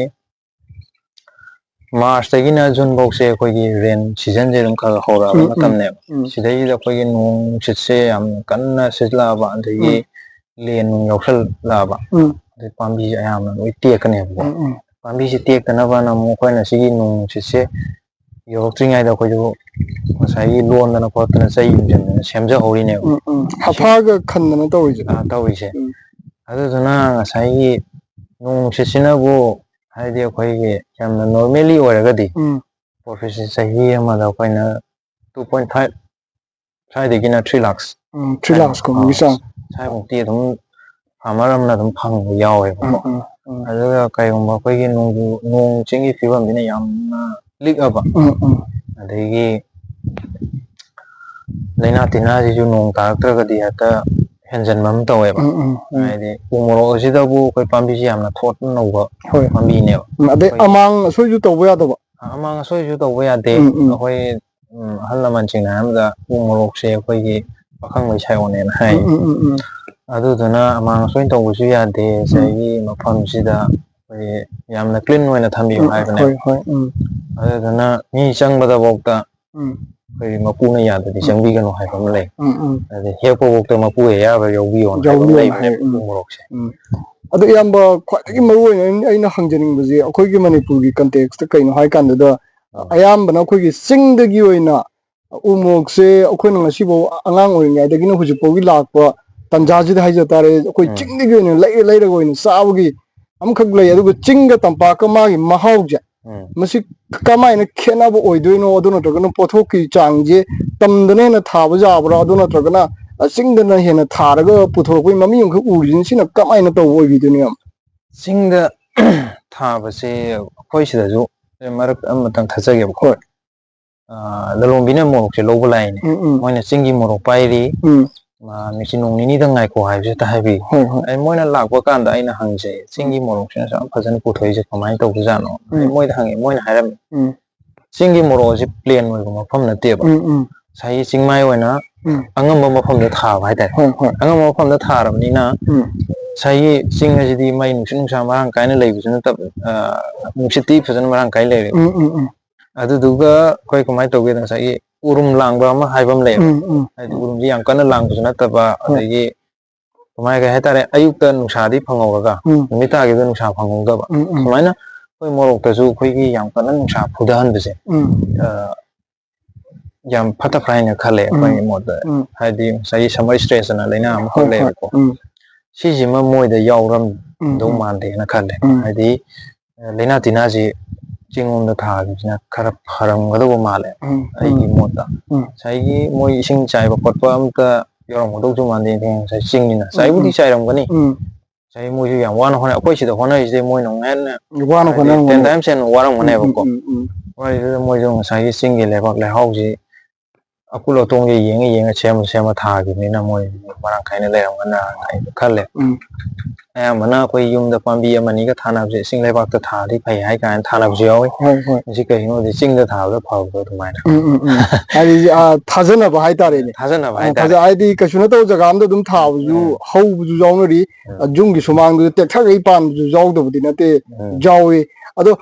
ꯃꯥꯔꯆꯇꯒꯤꯅ ꯖꯨꯟꯐꯧꯁꯦ ꯑꯩꯈꯣꯏꯒꯤ ꯔꯦꯟ ꯁꯤꯖꯟꯁꯦ ꯑꯗꯨꯝ ꯈꯔ ꯍꯧꯔꯛꯑꯕ ꯃꯇꯝꯅꯦꯕ ꯁꯤꯗꯩꯁꯤꯗ ꯑꯩꯈꯣꯏꯒꯤ ꯅꯣꯡ ꯅꯨꯡꯁꯤꯠꯁꯦ ꯌꯥꯝ ꯀꯟꯅ ꯁꯤꯖꯤꯜꯂꯛꯑꯕ ꯑꯗꯒꯤ ꯂꯦꯟ ꯅꯨꯡ ꯌꯥꯎꯁꯜꯂꯛꯑꯕ ꯑꯗꯩ ꯄꯥꯝꯕꯤꯁꯦ ꯑꯌꯥꯝꯅ ꯂꯣꯏ ꯇꯦꯛꯀꯅꯦꯕꯀꯣ ꯄꯥꯝꯕꯤꯁꯦ ꯇꯦꯛꯇꯅꯕꯅ ꯑꯃꯨꯛ ꯑꯩꯈꯣꯏꯅ ꯁꯤꯒꯤ ꯅꯣꯡ ꯅꯨꯡꯁꯤꯠꯁꯦ ꯌꯧꯔꯛꯇ꯭ꯔꯤꯉꯩꯗ ꯑꯩꯈꯣꯏꯁꯨ ꯉꯁꯥꯏꯒꯤ ꯂꯣꯟꯗꯅ ꯈꯣꯠꯇꯅ ꯆꯩ ꯌꯨꯡꯁꯤꯟꯗꯅ ꯁꯦꯝꯖꯍꯧꯔꯤꯅꯦꯕ ꯍꯥꯐꯥꯒ ꯈꯟꯗꯅ ꯇꯧꯔꯤꯁꯦ ꯇꯧꯔꯤꯁꯦ ꯑꯗꯨꯗꯨꯅ ꯉꯁꯥꯏꯒꯤ ꯅꯣꯡ ꯅꯨꯡꯁꯤꯠꯁꯤꯅꯕꯨ ꯍꯥꯏꯗꯤ ꯑꯩꯈꯣꯏꯒꯤ ꯌꯥꯝꯅ ꯅꯣꯔꯃꯦꯜꯂꯤ ꯑꯣꯏꯔꯒꯗꯤ ꯄ꯭ꯔꯣꯐꯤꯠꯁꯦ ꯆꯍꯤ ꯑꯃꯗ ꯑꯩꯈꯣꯏꯅ 2.5 ꯁ꯭ꯋꯥꯏꯗꯒꯤꯅ 3 ꯂꯥꯛꯁ 3 ꯂꯥꯈꯀꯨꯝꯕꯒꯤ ꯆꯥꯡ ꯁ꯭ꯋꯥꯏꯃꯨꯛꯇꯤ ꯑꯗꯨꯝ ꯐꯥꯔꯃꯔ ꯑꯃꯅ ꯑꯗꯨꯝ ꯐꯪꯕ ꯌꯥꯎꯋꯦꯕꯀꯣ ꯑꯗꯨꯒ ꯀꯩꯒꯨꯝꯕ ꯑꯩꯈꯣꯏꯒꯤ ꯅꯣꯡ ꯆꯤꯡꯒꯤ ꯐꯤꯕꯝꯁꯤꯅ ꯌꯥꯝꯅ ꯂꯤꯛꯑꯕ ꯑꯗꯒꯤ ꯂꯥꯏꯅꯥ ꯇꯤꯟꯅꯥꯁꯤꯁꯨ ꯅꯣꯡ ꯇꯥꯔꯛꯇ꯭ꯔꯒꯗꯤ ꯍꯦꯛꯇ ꯍꯦꯟꯖꯟꯕ ꯑꯃ ꯇꯧꯋꯦꯕ ꯍꯥꯏꯗꯤ ꯎ ꯃꯣꯔꯣꯛ ꯑꯁꯤꯗꯕꯨ ꯑꯩꯈꯣꯏ ꯄꯥꯝꯕꯤꯁꯤ ꯌꯥꯝꯅ ꯊꯣꯠꯅ ꯅꯧꯕ ꯄꯥꯝꯕꯤꯅꯦꯕ ꯑꯗꯩ ꯑꯃꯥꯡ ꯑꯁꯣꯏꯁꯨ ꯇꯧꯕ ꯌꯥꯗꯕ ꯑꯃꯥꯡ ꯑꯁꯣꯏꯁꯨ ꯇꯧꯕ ꯌꯥꯗꯦ ꯑꯩꯈꯣꯏ ꯑꯍꯜ ꯂꯃꯟꯁꯤꯡꯅ ꯍꯥꯏꯔꯕꯗ ꯎ ꯃꯣꯔꯣꯛꯁꯦ ꯑꯩꯈꯣꯏꯒꯤ ꯄꯥꯈꯪꯕꯩ ꯁꯥꯏꯌꯣꯟꯅꯦꯅ ꯍꯥꯏ ꯑꯗꯨꯗꯨꯅ ꯑꯃꯥꯡ ꯑꯁꯣꯏ ꯇꯧꯕꯁꯨ ꯌꯥꯗꯦ ꯉꯁꯥꯏꯒꯤ ꯃꯐꯝꯁꯤꯗ ꯑꯩꯈꯣꯏ ꯌꯥꯝꯅ ꯀ꯭ꯂꯤꯟ ꯑꯣꯏꯅ ꯊꯝꯕꯤꯌꯨ ꯍꯥꯏꯕꯅꯦ ꯑꯗꯨꯗꯨꯅ ꯃꯤ ꯆꯪꯕꯗꯐꯥꯎꯗ ꯑꯩꯈꯣꯏ ꯃꯄꯨꯅ ꯌꯥꯗ꯭ꯔꯗꯤ ꯆꯪꯕꯤꯒꯅꯨ ꯍꯥꯏꯕ ꯑꯃ ꯂꯩ ꯑꯗꯩ ꯍꯦꯛꯄꯐꯥꯎꯗ ꯃꯄꯨ ꯑꯌꯥꯕ ꯌꯥꯎꯕꯤꯌꯣꯅ ꯍꯥꯏꯕ ꯑꯃ ꯂꯩꯕꯅꯦꯕ ꯎ ꯃꯣꯔꯣꯛꯁꯦ ꯑꯗꯣ ꯏꯌꯥꯝꯕ ꯈ꯭ꯋꯥꯏꯗꯒꯤ ꯃꯔꯨꯑꯣꯏꯅ ꯑꯩꯅ ꯍꯪꯖꯅꯤꯡꯕꯁꯦ ꯑꯩꯈꯣꯏꯒꯤ ꯃꯅꯤꯄꯨꯔꯒꯤ ꯀꯟꯇꯦꯛꯁꯇ ꯀꯩꯅꯣ ꯍꯥꯏ ꯀꯥꯟꯗ ꯑꯌꯥꯝꯕꯅ ꯑꯩꯈꯣꯏꯒꯤ ꯆꯤꯡꯗꯒꯤ ꯑꯣꯏꯅ ꯎ ꯃꯣꯔꯣꯛꯁꯦ ꯑꯩꯈꯣꯏꯅ ꯉꯁꯤꯐꯥꯎ ꯑꯉꯥꯡ ꯑꯣꯏꯔꯤꯉꯩꯗꯒꯤꯅ ꯍꯧꯖꯤꯛꯐꯥꯎꯒꯤ ꯂꯥꯛꯄ ꯇꯟꯖꯥꯁꯤꯗ ꯍꯥꯏꯖ ꯇꯥꯔꯦ ꯑꯩꯈꯣꯏ ꯆꯤꯡꯗꯒꯤ ꯑꯣꯏꯅ ꯂꯩꯔꯒ ꯑꯣꯏꯅ ꯆꯥꯕꯒꯤ ꯑꯃꯈꯛ ꯂꯩ ꯑꯗꯨꯒ ꯆꯤꯡꯒ ꯇꯝꯄꯥꯛꯀ ꯃꯥꯒꯤ ꯃꯍꯥꯎꯁꯦ ꯃꯁꯤ ꯀꯃꯥꯏꯅ ꯈꯦꯠꯅꯕ ꯑꯣꯏꯗꯣꯏꯅꯣ ꯑꯗꯨ ꯅꯠꯇ꯭ꯔꯒꯅ ꯄꯣꯠꯊꯣꯛꯀꯤ ꯆꯥꯡꯁꯦ ꯇꯝꯗꯅ ꯍꯦꯟꯅ ꯊꯥꯕ ꯌꯥꯕ꯭ꯔꯥ ꯑꯗꯨ ꯅꯠꯇ꯭ꯔꯒꯅ ꯆꯤꯡꯗꯅ ꯍꯦꯟꯅ ꯊꯥꯔꯒ ꯄꯨꯊꯣꯔꯛꯄꯒꯤ ꯃꯃꯤ ꯑꯃꯈꯛ ꯎꯔꯤꯁꯤꯅ ꯁꯤꯅ ꯀꯃꯥꯏꯅ ꯇꯧꯕ ꯑꯣꯏꯕꯤꯗꯣꯏꯅꯣ ꯆꯤꯡꯗ ꯊꯥꯕꯁꯦ ꯑꯩꯈꯣꯏ ꯁꯤꯗꯁꯨ ꯃꯔꯛ ꯑꯃꯇꯪ ꯊꯠꯆꯒꯦꯕꯀꯣ ꯂꯂꯣꯟꯕꯤꯅ ꯃꯣꯔꯣꯛꯁꯦ ꯂꯧꯕ ꯂꯥꯛꯏꯅꯦ ꯃꯣꯏꯅ ꯆꯤꯡꯒꯤ ꯃꯣꯔꯣꯛ ꯄꯥꯏꯔꯤ ꯃꯤꯆꯤ ꯅꯣꯡ ꯅꯤꯅꯤꯗ ꯉꯥꯏꯈꯣ ꯍꯥꯏꯕꯁꯦ ꯍꯦꯛꯇ ꯍꯥꯏꯕꯤꯌꯨ ꯑꯩ ꯃꯣꯏꯅ ꯂꯥꯛꯄ ꯀꯥꯟꯗ ꯑꯩꯅ ꯍꯪꯖꯩ ꯆꯤꯡꯒꯤ ꯃꯣꯔꯣꯛꯁꯤꯅꯁꯨ ꯌꯥꯝ ꯐꯖꯅ ꯄꯨꯊꯣꯛꯏꯁꯦ ꯀꯃꯥꯏꯅ ꯇꯧꯕꯖꯥꯠꯅꯣ ꯑꯩ ꯃꯣꯏꯗ ꯍꯪꯉꯤ ꯃꯣꯏꯅ ꯍꯥꯏꯔꯝꯃꯤ ꯆꯤꯡꯒꯤ ꯃꯣꯔꯣꯛ ꯑꯁꯤ ꯄ꯭ꯂꯦꯟ ꯑꯣꯏꯕ ꯃꯐꯝ ꯅꯠꯇꯦꯕ ꯉꯁꯥꯏꯒꯤ ꯆꯤꯡꯃꯥꯏ ꯑꯣꯏꯅ ꯑꯉꯝꯕ ꯃꯐꯝꯗ ꯊꯥꯕ ꯍꯥꯏꯇꯥꯔꯦ ꯑꯉꯝꯕ ꯃꯐꯝꯗ ꯊꯥꯔꯕꯅꯤꯅ ꯉꯁꯥꯏꯒꯤ ꯆꯤꯡ ꯑꯁꯤꯗꯤ ꯃꯩ ꯅꯨꯡꯁꯤꯠ ꯅꯨꯡꯁꯥ ꯃꯔꯥꯡ ꯀꯥꯏꯅ ꯂꯩꯕꯁꯨ ꯅꯠꯇꯕ ꯅꯨꯡꯁꯤꯠꯇꯤ ꯐꯖꯅ ꯃꯔꯥꯡ ꯀꯥꯏꯅ ꯂꯩꯔꯦꯕ ꯑꯗꯨꯗꯨꯒ ꯑꯩꯈꯣꯏ ꯀꯃꯥꯏꯅ ꯇꯧꯒꯦꯗ ꯉꯁꯥꯏꯒꯤ ꯎꯔꯨꯝ ꯂꯥꯡꯕ ꯑꯃ ꯍꯥꯏꯕ ꯑꯃ ꯂꯩꯌꯦꯕ ꯍꯥꯏꯗꯤ ꯎꯔꯨꯝꯁꯤ ꯌꯥꯝ ꯀꯟꯅ ꯂꯥꯡꯕꯁꯨ ꯅꯠꯇꯕ ꯑꯗꯒꯤ ꯀꯃꯥꯏ ꯀꯩ ꯍꯥꯏꯇꯥꯔꯦ ꯑꯌꯨꯛꯇ ꯅꯨꯡꯁꯥꯗꯤ ꯐꯪꯍꯧꯔꯒ ꯅꯨꯃꯤꯠ ꯇꯥꯈꯤꯕꯗ ꯅꯨꯡꯁꯥ ꯐꯪꯍꯧꯗꯕ ꯁꯨꯃꯥꯏꯅ ꯑꯩꯈꯣꯏ ꯃꯣꯔꯣꯛꯇꯁꯨ ꯑꯩꯈꯣꯏꯒꯤ ꯌꯥꯝ ꯀꯟꯅ ꯅꯨꯡꯁꯥ ꯐꯨꯊꯍꯟꯕꯁꯦ ꯌꯥꯝ ꯐꯠꯇ ꯐ꯭ꯔꯥ ꯍꯥꯏꯅ ꯈꯜꯂꯦ ꯑꯩꯈꯣꯏꯒꯤ ꯃꯣꯠꯇ ꯍꯥꯏꯗꯤ ꯉꯁꯥꯏꯒꯤ ꯁꯝꯃꯔ ꯏꯁꯇ꯭ꯔꯦꯁ ꯑꯅ ꯂꯥꯏꯅꯥ ꯑꯃꯈꯛ ꯂꯩꯌꯦꯕꯀꯣ ꯁꯤꯁꯤꯃ ꯃꯣꯏꯗ ꯌꯥꯎꯔꯝꯗꯧ ꯃꯥꯟꯗꯦꯅ ꯈꯜꯂꯦ ꯍꯥꯏꯗꯤ ꯂꯥꯏꯅꯥ ꯇꯤꯟꯅꯥꯁꯤ ꯆꯤꯡꯂꯣꯝꯗ ꯊꯥꯈꯤꯕꯁꯤꯅ ꯈꯔ ꯐꯔꯝꯒꯗꯧꯕ ꯃꯥꯜꯂꯦ ꯑꯩꯒꯤ ꯃꯣꯠꯇ ꯉꯁꯥꯏꯒꯤ ꯃꯣꯏ ꯏꯁꯤꯡ ꯆꯥꯏꯕ ꯈꯣꯠꯄ ꯑꯝꯇ ꯌꯥꯎꯔꯝꯒꯗꯧꯁꯨ ꯃꯥꯟꯗꯦ ꯉꯁꯥꯏ ꯆꯤꯡꯅꯤꯅ ꯆꯥꯏꯕꯨꯗꯤ ꯆꯥꯏꯔꯝꯒꯅꯤ ꯉꯁꯥꯏ ꯃꯣꯏꯁꯨ ꯌꯥꯝ ꯋꯥꯅ ꯍꯣꯠꯅꯩ ꯑꯩꯈꯣꯏ ꯁꯤꯗ ꯍꯣꯠꯅꯔꯤꯁꯤꯗꯤ ꯃꯣꯏꯅ ꯑꯃꯨꯛ ꯍꯦꯟꯅ ꯍꯥꯏꯗꯤ 10 times ꯍꯦꯟꯅ ꯋꯥꯔꯝꯒꯅꯦꯕꯀꯣ ꯋꯥꯔꯤꯗꯨꯗ ꯃꯣꯏꯁꯨ ꯉꯁꯥꯏꯒꯤ ꯆꯤꯡꯒꯤ ꯂꯩꯕꯥꯛ ꯂꯩꯍꯥꯎꯁꯤ ꯑꯀꯨꯜ ꯑꯇꯣꯡꯁꯦ ꯌꯦꯡꯉ ꯁꯦꯝꯃ ꯊꯥꯈꯤꯕꯅꯤꯅ ꯃꯣꯏ ꯃꯔꯥꯡ ꯀꯥꯏꯅ ꯂꯩꯔꯝꯒꯗ꯭ꯔꯥꯅ ꯑꯩ ꯈꯜꯂꯦ ꯑꯌꯥꯝꯕꯅ ꯑꯩꯈꯣꯏ ꯌꯨꯝꯗ ꯄꯥꯝꯕꯤ ꯑꯃꯅꯤꯒ ꯊꯥꯅꯕꯁꯦ ꯏꯁꯤꯡ ꯂꯩꯕꯥꯛꯇ ꯊꯥꯔꯗꯤ ꯐꯩ ꯍꯥꯏ ꯀꯥꯏꯅ ꯊꯥꯅꯕꯁꯨ ꯌꯥꯎꯋꯤ ꯃꯁꯤ ꯀꯩꯒꯤꯅꯣꯗꯤ ꯆꯤꯡꯗ ꯊꯥꯕꯗ ꯐꯕꯗꯣ ꯑꯗꯨꯃꯥꯏꯅ ꯍꯥꯏꯗꯤ ꯊꯥꯖꯅꯕ ꯍꯥꯏꯇꯥꯔꯦꯅꯦ ꯊꯥꯖꯅꯕ ꯍꯥꯏꯇꯥꯔꯦ ꯍꯥꯏꯗꯤ ꯀꯩꯁꯨ ꯅꯠꯇꯕ ꯖꯒꯥ ꯑꯝꯗ ꯑꯗꯨꯝ ꯊꯥꯕꯁꯨ ꯍꯧꯕꯁꯨ ꯌꯥꯎꯅꯔꯤ ꯌꯨꯝꯒꯤ ꯁꯨꯃꯥꯡꯗꯨꯗ ꯇꯦꯛꯊꯒꯩ ꯄꯥꯟꯕꯁꯨ ꯌꯥꯎꯗꯕꯗꯤ ꯅꯠꯇꯦ ꯌꯥꯎꯏ ꯑꯗꯣ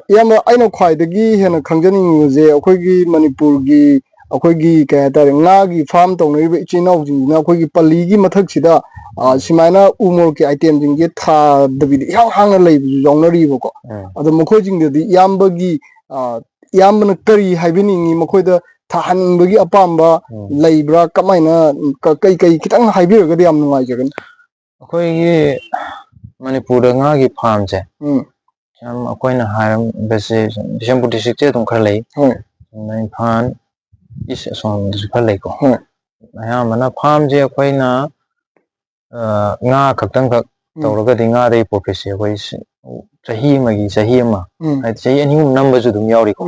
ꯏꯌꯥꯝꯕ ꯑꯩꯅ ꯈ꯭ꯋꯥꯏꯗꯒꯤ ꯍꯦꯟꯅ ꯈꯪꯖꯅꯤꯡꯕꯁꯦ ꯑꯩꯈꯣꯏꯒꯤ ꯃꯅꯤꯄꯨꯔꯒꯤ ꯑꯩꯈꯣꯏꯒꯤ ꯀꯩ ꯍꯥꯏꯇꯥꯔꯦ ꯉꯥꯒꯤ ꯐꯥꯔꯝ ꯇꯧꯅꯔꯤꯕ ꯏꯆꯤꯜ ꯏꯅꯥꯎꯁꯤꯡꯁꯤꯅ ꯑꯩꯈꯣꯏꯒꯤ ꯄꯜꯂꯤꯒꯤ ꯃꯊꯛꯁꯤꯗ ꯁꯨꯃꯥꯏꯅ ꯎ ꯃꯣꯔꯣꯛꯀꯤ ꯑꯥꯏꯇꯦꯝꯁꯤꯡꯁꯦ ꯊꯥꯗꯕꯤꯗ ꯏꯍꯥꯡ ꯍꯥꯡꯅ ꯂꯩꯕꯁꯨ ꯌꯥꯎꯅꯔꯤꯕꯀꯣ ꯑꯗꯣ ꯃꯈꯣꯏꯁꯤꯡꯗꯗꯤ ꯏꯌꯥꯝꯕꯅ ꯀꯔꯤ ꯍꯥꯏꯕꯤꯅꯤꯡꯉꯤ ꯃꯈꯣꯏꯗ ꯊꯥꯍꯟꯅꯤꯡꯕꯒꯤ ꯑꯄꯥꯝꯕ ꯂꯩꯕ꯭ꯔꯥ ꯀꯃꯥꯏꯅ ꯀꯩ ꯈꯤꯇꯪ ꯍꯥꯏꯕꯤꯔꯒꯗꯤ ꯌꯥꯝ ꯅꯨꯡꯉꯥꯏꯖꯒꯅꯤ ꯑꯩꯈꯣꯏꯒꯤ ꯃꯅꯤꯄꯨꯔꯗ ꯉꯥꯒꯤ ꯐꯥꯔꯝꯁꯦ ꯌꯥꯝ ꯑꯩꯈꯣꯏꯅ ꯍꯥꯏꯔꯝꯕꯁꯦ ꯕꯤꯁꯦꯝꯄꯨꯔ ꯗꯤꯁꯇ꯭ꯔꯤꯛꯇꯤ ꯑꯗꯨꯝ ꯈꯔ ꯂꯩ ꯏꯝꯐꯥꯜ ꯏꯁ ꯑꯁꯣꯝꯗꯁꯨ ꯈꯔ ꯂꯩꯀꯣ ꯑꯌꯥꯝꯕꯅ ꯐꯥꯔꯝꯁꯦ ꯑꯩꯈꯣꯏꯅ ꯉꯥ ꯈꯛꯇꯪꯈꯛ ꯇꯧꯔꯒꯗꯤ ꯉꯥꯗꯒꯤ ꯄ꯭ꯔꯣꯐꯤꯠꯁꯦ ꯑꯩꯈꯣꯏ ꯆꯍꯤ ꯑꯃ ꯍꯥꯏꯗꯤ ꯆꯍꯤ 2 ꯑꯍꯨꯝ ꯅꯝꯕꯁꯨ ꯑꯗꯨꯝ ꯌꯥꯎꯔꯤꯀꯣ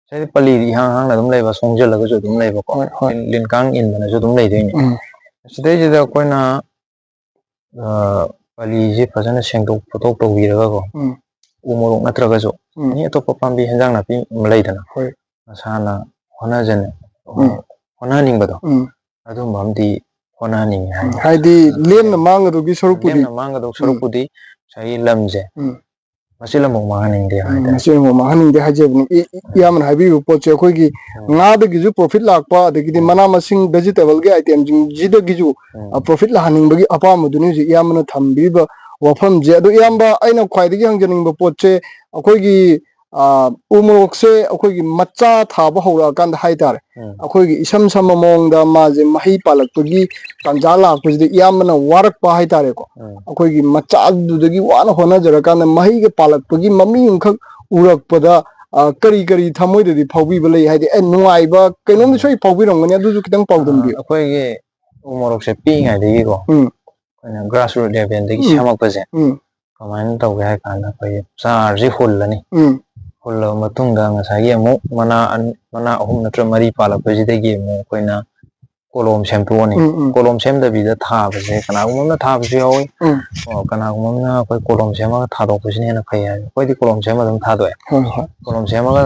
ꯍꯥꯏꯗꯤ ꯄꯜꯂꯤꯗꯤ ꯏꯍꯥꯡ ꯍꯥꯡꯅ ꯑꯗꯨꯝ ꯂꯩꯕ ꯁꯣꯡꯖꯜꯂꯒꯁꯨ ꯑꯗꯨꯝ ꯂꯩꯕꯀꯣ ꯂꯤꯟ ꯀꯥꯡ ꯏꯟꯗꯅꯁꯨ ꯑꯗꯨꯝ ꯂꯩꯗꯣꯏꯅꯤ ꯁꯤꯗꯩꯁꯤꯗ ꯑꯩꯈꯣꯏꯅ ꯄꯜꯂꯤꯁꯤ ꯐꯖꯅ ꯁꯦꯡꯗꯣꯛ ꯈꯣꯠꯇꯣꯛ ꯇꯧꯕꯤꯔꯒꯀꯣ ꯎ ꯃꯣꯔꯣꯛ ꯅꯠꯇ꯭ꯔꯒꯁꯨ ꯑꯦꯅꯤ ꯑꯇꯣꯞꯄ ꯄꯥꯝꯕꯤ ꯍꯦꯟꯖꯥꯡ ꯅꯥꯄꯤ ꯑꯃ ꯂꯩꯗꯅ ꯃꯁꯥꯅ ꯍꯣꯠꯅꯍꯟꯅꯤꯡꯕꯗꯣ ꯑꯗꯨꯝꯕ ꯑꯃꯗꯤ ꯍꯣꯠꯅꯍꯟꯅꯤꯡꯉꯤ ꯍꯥꯏꯗꯤ ꯂꯦꯝꯅ ꯃꯥꯡꯒꯗꯧꯒꯤ ꯁꯔꯨꯛꯄꯨꯗꯤ ꯂꯦꯝꯅ ꯃꯥꯡꯒꯗꯧ ꯁꯔꯨꯛꯄꯨꯗꯤ ꯉꯁꯥꯏꯒꯤ ꯂꯝꯁꯦ ꯃꯆꯤꯠ ꯑꯃꯐꯥꯎ ꯃꯥꯡꯍꯟꯅꯤꯡꯗꯦ ꯍꯥꯏꯇꯥꯔꯦ ꯃꯆꯤꯠ ꯑꯃꯐꯥꯎ ꯃꯥꯡꯍꯟꯅꯤꯡꯗꯦ ꯍꯥꯏꯖꯕꯅꯤ ꯏꯌꯥꯝꯕꯅ ꯍꯥꯏꯕꯤꯔꯤꯕ ꯄꯣꯠꯁꯦ ꯑꯩꯈꯣꯏꯒꯤ ꯉꯥꯗꯒꯤꯁꯨ ꯄ꯭ꯔꯣꯐꯤꯠ ꯂꯥꯛꯄ ꯑꯗꯒꯤꯗꯤ ꯃꯅꯥ ꯃꯁꯤꯡ ꯚꯦꯖꯤꯇꯦꯕꯜꯒꯤ ꯑꯥꯏꯇꯦꯝꯁꯤꯡꯁꯤꯗꯒꯤꯁꯨ ꯄ꯭ꯔꯣꯐꯤꯠ ꯂꯥꯛꯍꯟꯅꯤꯡꯕꯒꯤ ꯑꯄꯥꯝꯕꯗꯨꯅꯤ ꯍꯧꯖꯤꯛ ꯏꯌꯥꯝꯕꯅ ꯊꯝꯕꯤꯔꯤꯕ ꯋꯥꯐꯝꯁꯦ ꯑꯗꯣ ꯏꯌꯥꯝꯕ ꯑꯩꯅ ꯈ꯭ꯋꯥꯏꯗꯒꯤ ꯍꯪꯖꯅꯤꯡꯕ ꯄꯣꯠꯁꯦ ꯑꯩꯈꯣꯏꯒꯤ ꯎ ꯃꯣꯔꯣꯛꯁꯦ ꯑꯩꯈꯣꯏꯒꯤ ꯃꯆꯥ ꯊꯥꯕ ꯍꯧꯔꯛꯑꯀꯥꯟꯗ ꯍꯥꯏꯇꯥꯔꯦ ꯑꯩꯈꯣꯏꯒꯤ ꯏꯁꯝ ꯁꯝꯕ ꯃꯑꯣꯡꯗ ꯃꯥꯁꯦ ꯃꯍꯩ ꯄꯥꯜꯂꯛꯄꯒꯤ ꯇꯥꯟꯖꯥ ꯂꯥꯛꯄꯁꯤꯗ ꯏꯌꯥꯝꯕꯅ ꯋꯥꯔꯛꯄ ꯍꯥꯏꯇꯥꯔꯦꯀꯣ ꯑꯩꯈꯣꯏꯒꯤ ꯃꯆꯥꯗꯨꯗꯒꯤ ꯋꯥꯅ ꯍꯣꯠꯅꯖꯔꯀꯥꯟꯗ ꯃꯍꯩꯒ ꯄꯥꯜꯂꯛꯄꯒꯤ ꯃꯃꯤ ꯑꯃꯈꯛ ꯎꯔꯛꯄꯗ ꯀꯔꯤ ꯊꯃꯣꯏꯗꯗꯤ ꯐꯥꯎꯕꯤꯕ ꯂꯩ ꯍꯥꯏꯗꯤ ꯅꯨꯡꯉꯥꯏꯕ ꯀꯩꯅꯣꯝꯗꯤ ꯁꯣꯏ ꯐꯥꯎꯕꯤꯔꯝꯒꯅꯤ ꯑꯗꯨꯁꯨ ꯈꯤꯇꯪ ꯄꯥꯎꯗꯝꯕꯤꯌꯨ ꯑꯩꯈꯣꯏꯒꯤ ꯎ ꯃꯣꯔꯣꯛꯁꯦ ꯄꯤꯛꯏꯉꯩꯗꯒꯤꯀꯣ ꯑꯩꯈꯣꯏꯅ ꯒ꯭ꯔꯥꯁꯔꯨꯠ ꯂꯦꯚꯦꯜꯗꯒꯤ ꯁꯦꯝꯃꯛꯄꯁꯦ ꯀꯃꯥꯏꯅ ꯇꯧꯒꯦ ꯍꯥꯏ ꯀꯥꯟꯗ ꯑꯩꯈꯣꯏꯒꯤ ꯆꯥꯔꯁꯤ ꯍꯨꯜꯂꯅꯤ ꯍꯨꯜꯂꯕ ꯃꯇꯨꯡꯗ ꯉꯁꯥꯏꯒꯤ ꯑꯃꯨꯛ ꯃꯅꯥ 3 ꯅꯠꯇ꯭ꯔꯒ 4 ꯄꯥꯜꯂꯛꯄꯁꯤꯗꯒꯤ ꯑꯃꯨꯛ ꯑꯩꯈꯣꯏꯅ ꯀꯣꯂꯣꯝ ꯁꯦꯝꯗꯣꯛꯑꯅꯤ ꯀꯣꯂꯣꯝ ꯁꯦꯝꯗꯕꯤꯗ ꯊꯥꯕꯁꯦ ꯀꯅꯥꯒꯨꯝꯕ ꯑꯃꯅ ꯊꯥꯕꯁꯨ ꯌꯥꯎꯋꯤ ꯀꯅꯥꯒꯨꯝꯕ ꯑꯃꯅ ꯑꯩꯈꯣꯏ ꯀꯣꯂꯣꯝ ꯁꯦꯝꯃꯒ ꯊꯥꯗꯣꯛꯄꯁꯤꯅ ꯍꯦꯟꯅ ꯐꯩ ꯍꯥꯏ ꯑꯩꯈꯣꯏꯗꯤ ꯀꯣꯂꯣꯝ ꯁꯦꯝꯃ ꯑꯗꯨꯝ ꯊꯥꯗꯣꯛꯑꯦ ꯀꯣꯂꯣꯝ ꯁꯦꯝꯃꯒ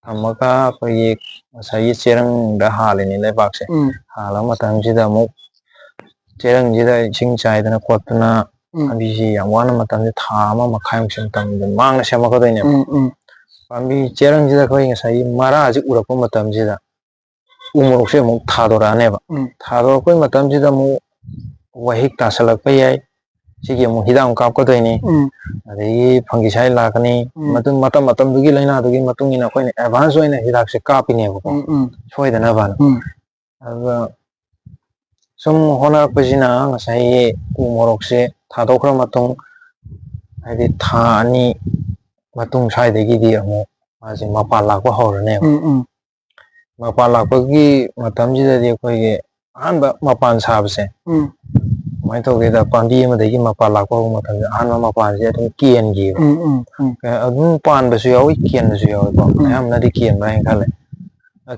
ꯊꯝꯃꯒ ꯑꯩꯈꯣꯏꯒꯤ ꯉꯁꯥꯏꯒꯤ ꯆꯦꯔꯪꯗ ꯍꯥꯜꯂꯤꯅꯤ ꯂꯩꯕꯥꯛꯁꯦ ꯍꯥꯜꯂꯕ ꯃꯇꯝꯁꯤꯗ ꯑꯃꯨꯛ ꯆꯦꯔꯪꯁꯤꯗ ꯏꯁꯤꯡ ꯆꯥꯏꯗꯅ ꯈꯣꯠꯇꯅ ꯄꯥꯝꯕꯤꯁꯤ ꯌꯥꯝ ꯋꯥꯅ ꯃꯇꯝꯁꯦ ꯊꯥ ꯑꯃ ꯃꯈꯥꯏꯃꯨꯛꯁꯤ ꯃꯇꯝꯗ ꯃꯥꯡꯅ ꯁꯦꯝꯃꯛꯀꯗꯣꯏꯅꯦꯕ ꯄꯥꯝꯕꯤ ꯆꯦꯔꯪꯁꯤꯗ ꯑꯩꯈꯣꯏ ꯉꯁꯥꯏꯒꯤ ꯃꯔꯥꯁꯤ ꯎꯔꯛꯄ ꯃꯇꯝꯁꯤꯗ ꯎ ꯃꯣꯔꯣꯛꯁꯦ ꯑꯃꯨꯛ ꯊꯥꯗꯣꯔꯛꯑꯅꯦꯕ ꯊꯥꯗꯣꯔꯛꯄꯩ ꯃꯇꯝꯁꯤꯗ ꯑꯃꯨꯛ ꯋꯥꯍꯤꯛ ꯇꯥꯁꯜꯂꯛꯄ ꯌꯥꯏ ꯁꯤꯒꯤ ꯑꯃꯨꯛ ꯍꯤꯗꯥꯛ ꯑꯃꯨꯛ ꯀꯥꯞꯀꯗꯣꯏꯅꯤ ꯑꯗꯒꯤ ꯐꯪꯒꯤꯁꯥꯏꯠ ꯂꯥꯛꯀꯅꯤ ꯃꯇꯝ ꯃꯇꯝꯗꯨꯒꯤ ꯂꯥꯏꯅꯥꯗꯨꯒꯤ ꯃꯇꯨꯡ ꯏꯟꯅ ꯑꯩꯈꯣꯏꯅ ꯑꯦꯗꯚꯥꯟꯁ ꯑꯣꯏꯅ ꯍꯤꯗꯥꯛꯁꯦ ꯀꯥꯞꯄꯤꯅꯦꯕꯀꯣ ꯁꯣꯏꯗꯅꯕꯅ ꯑꯗꯨꯒ ꯁꯨꯝ ꯍꯣꯠꯅꯔꯛꯄꯁꯤꯅ ꯉꯁꯥꯏꯒꯤ ꯎ ꯃꯣꯔꯣꯛꯁꯦ ꯊꯥꯗꯣꯛꯈ꯭ꯔ ꯃꯇꯨꯡ ꯍꯥꯏꯗꯤ ꯊꯥ 2 ꯃꯇꯨꯡ ꯁ꯭ꯋꯥꯏꯗꯒꯤꯗꯤ ꯑꯃꯨꯛ ꯃꯥꯁꯦ ꯃꯄꯥꯟ ꯂꯥꯛꯄ ꯍꯧꯔꯅꯦꯕ ꯃꯄꯥꯟ ꯂꯥꯛꯄꯒꯤ ꯃꯇꯝꯁꯤꯗꯗꯤ ꯑꯩꯈꯣꯏꯒꯤ ꯑꯍꯥꯟꯕ ꯃꯄꯥꯟ ꯁꯥꯕꯁꯦ ꯀꯃꯥꯏꯅ ꯇꯧꯒꯦꯗ ꯄꯥꯝꯕꯤ ꯑꯃꯗꯒꯤ ꯃꯄꯥꯟ ꯂꯥꯛꯄ ꯍꯧꯕ ꯃꯇꯝꯗ ꯑꯍꯥꯟꯕ ꯃꯄꯥꯟꯁꯦ ꯑꯗꯨꯝ ꯀꯦꯟꯈꯤꯕ ꯑꯗꯨꯝ ꯄꯥꯟꯕꯁꯨ ꯌꯥꯎꯏ ꯀꯦꯟꯕꯁꯨ ꯌꯥꯎꯏꯀꯣ ꯑꯌꯥꯝꯕꯅꯗꯤ ꯀꯦꯟꯕ ꯍꯥꯏꯅ ꯈꯜꯂꯦ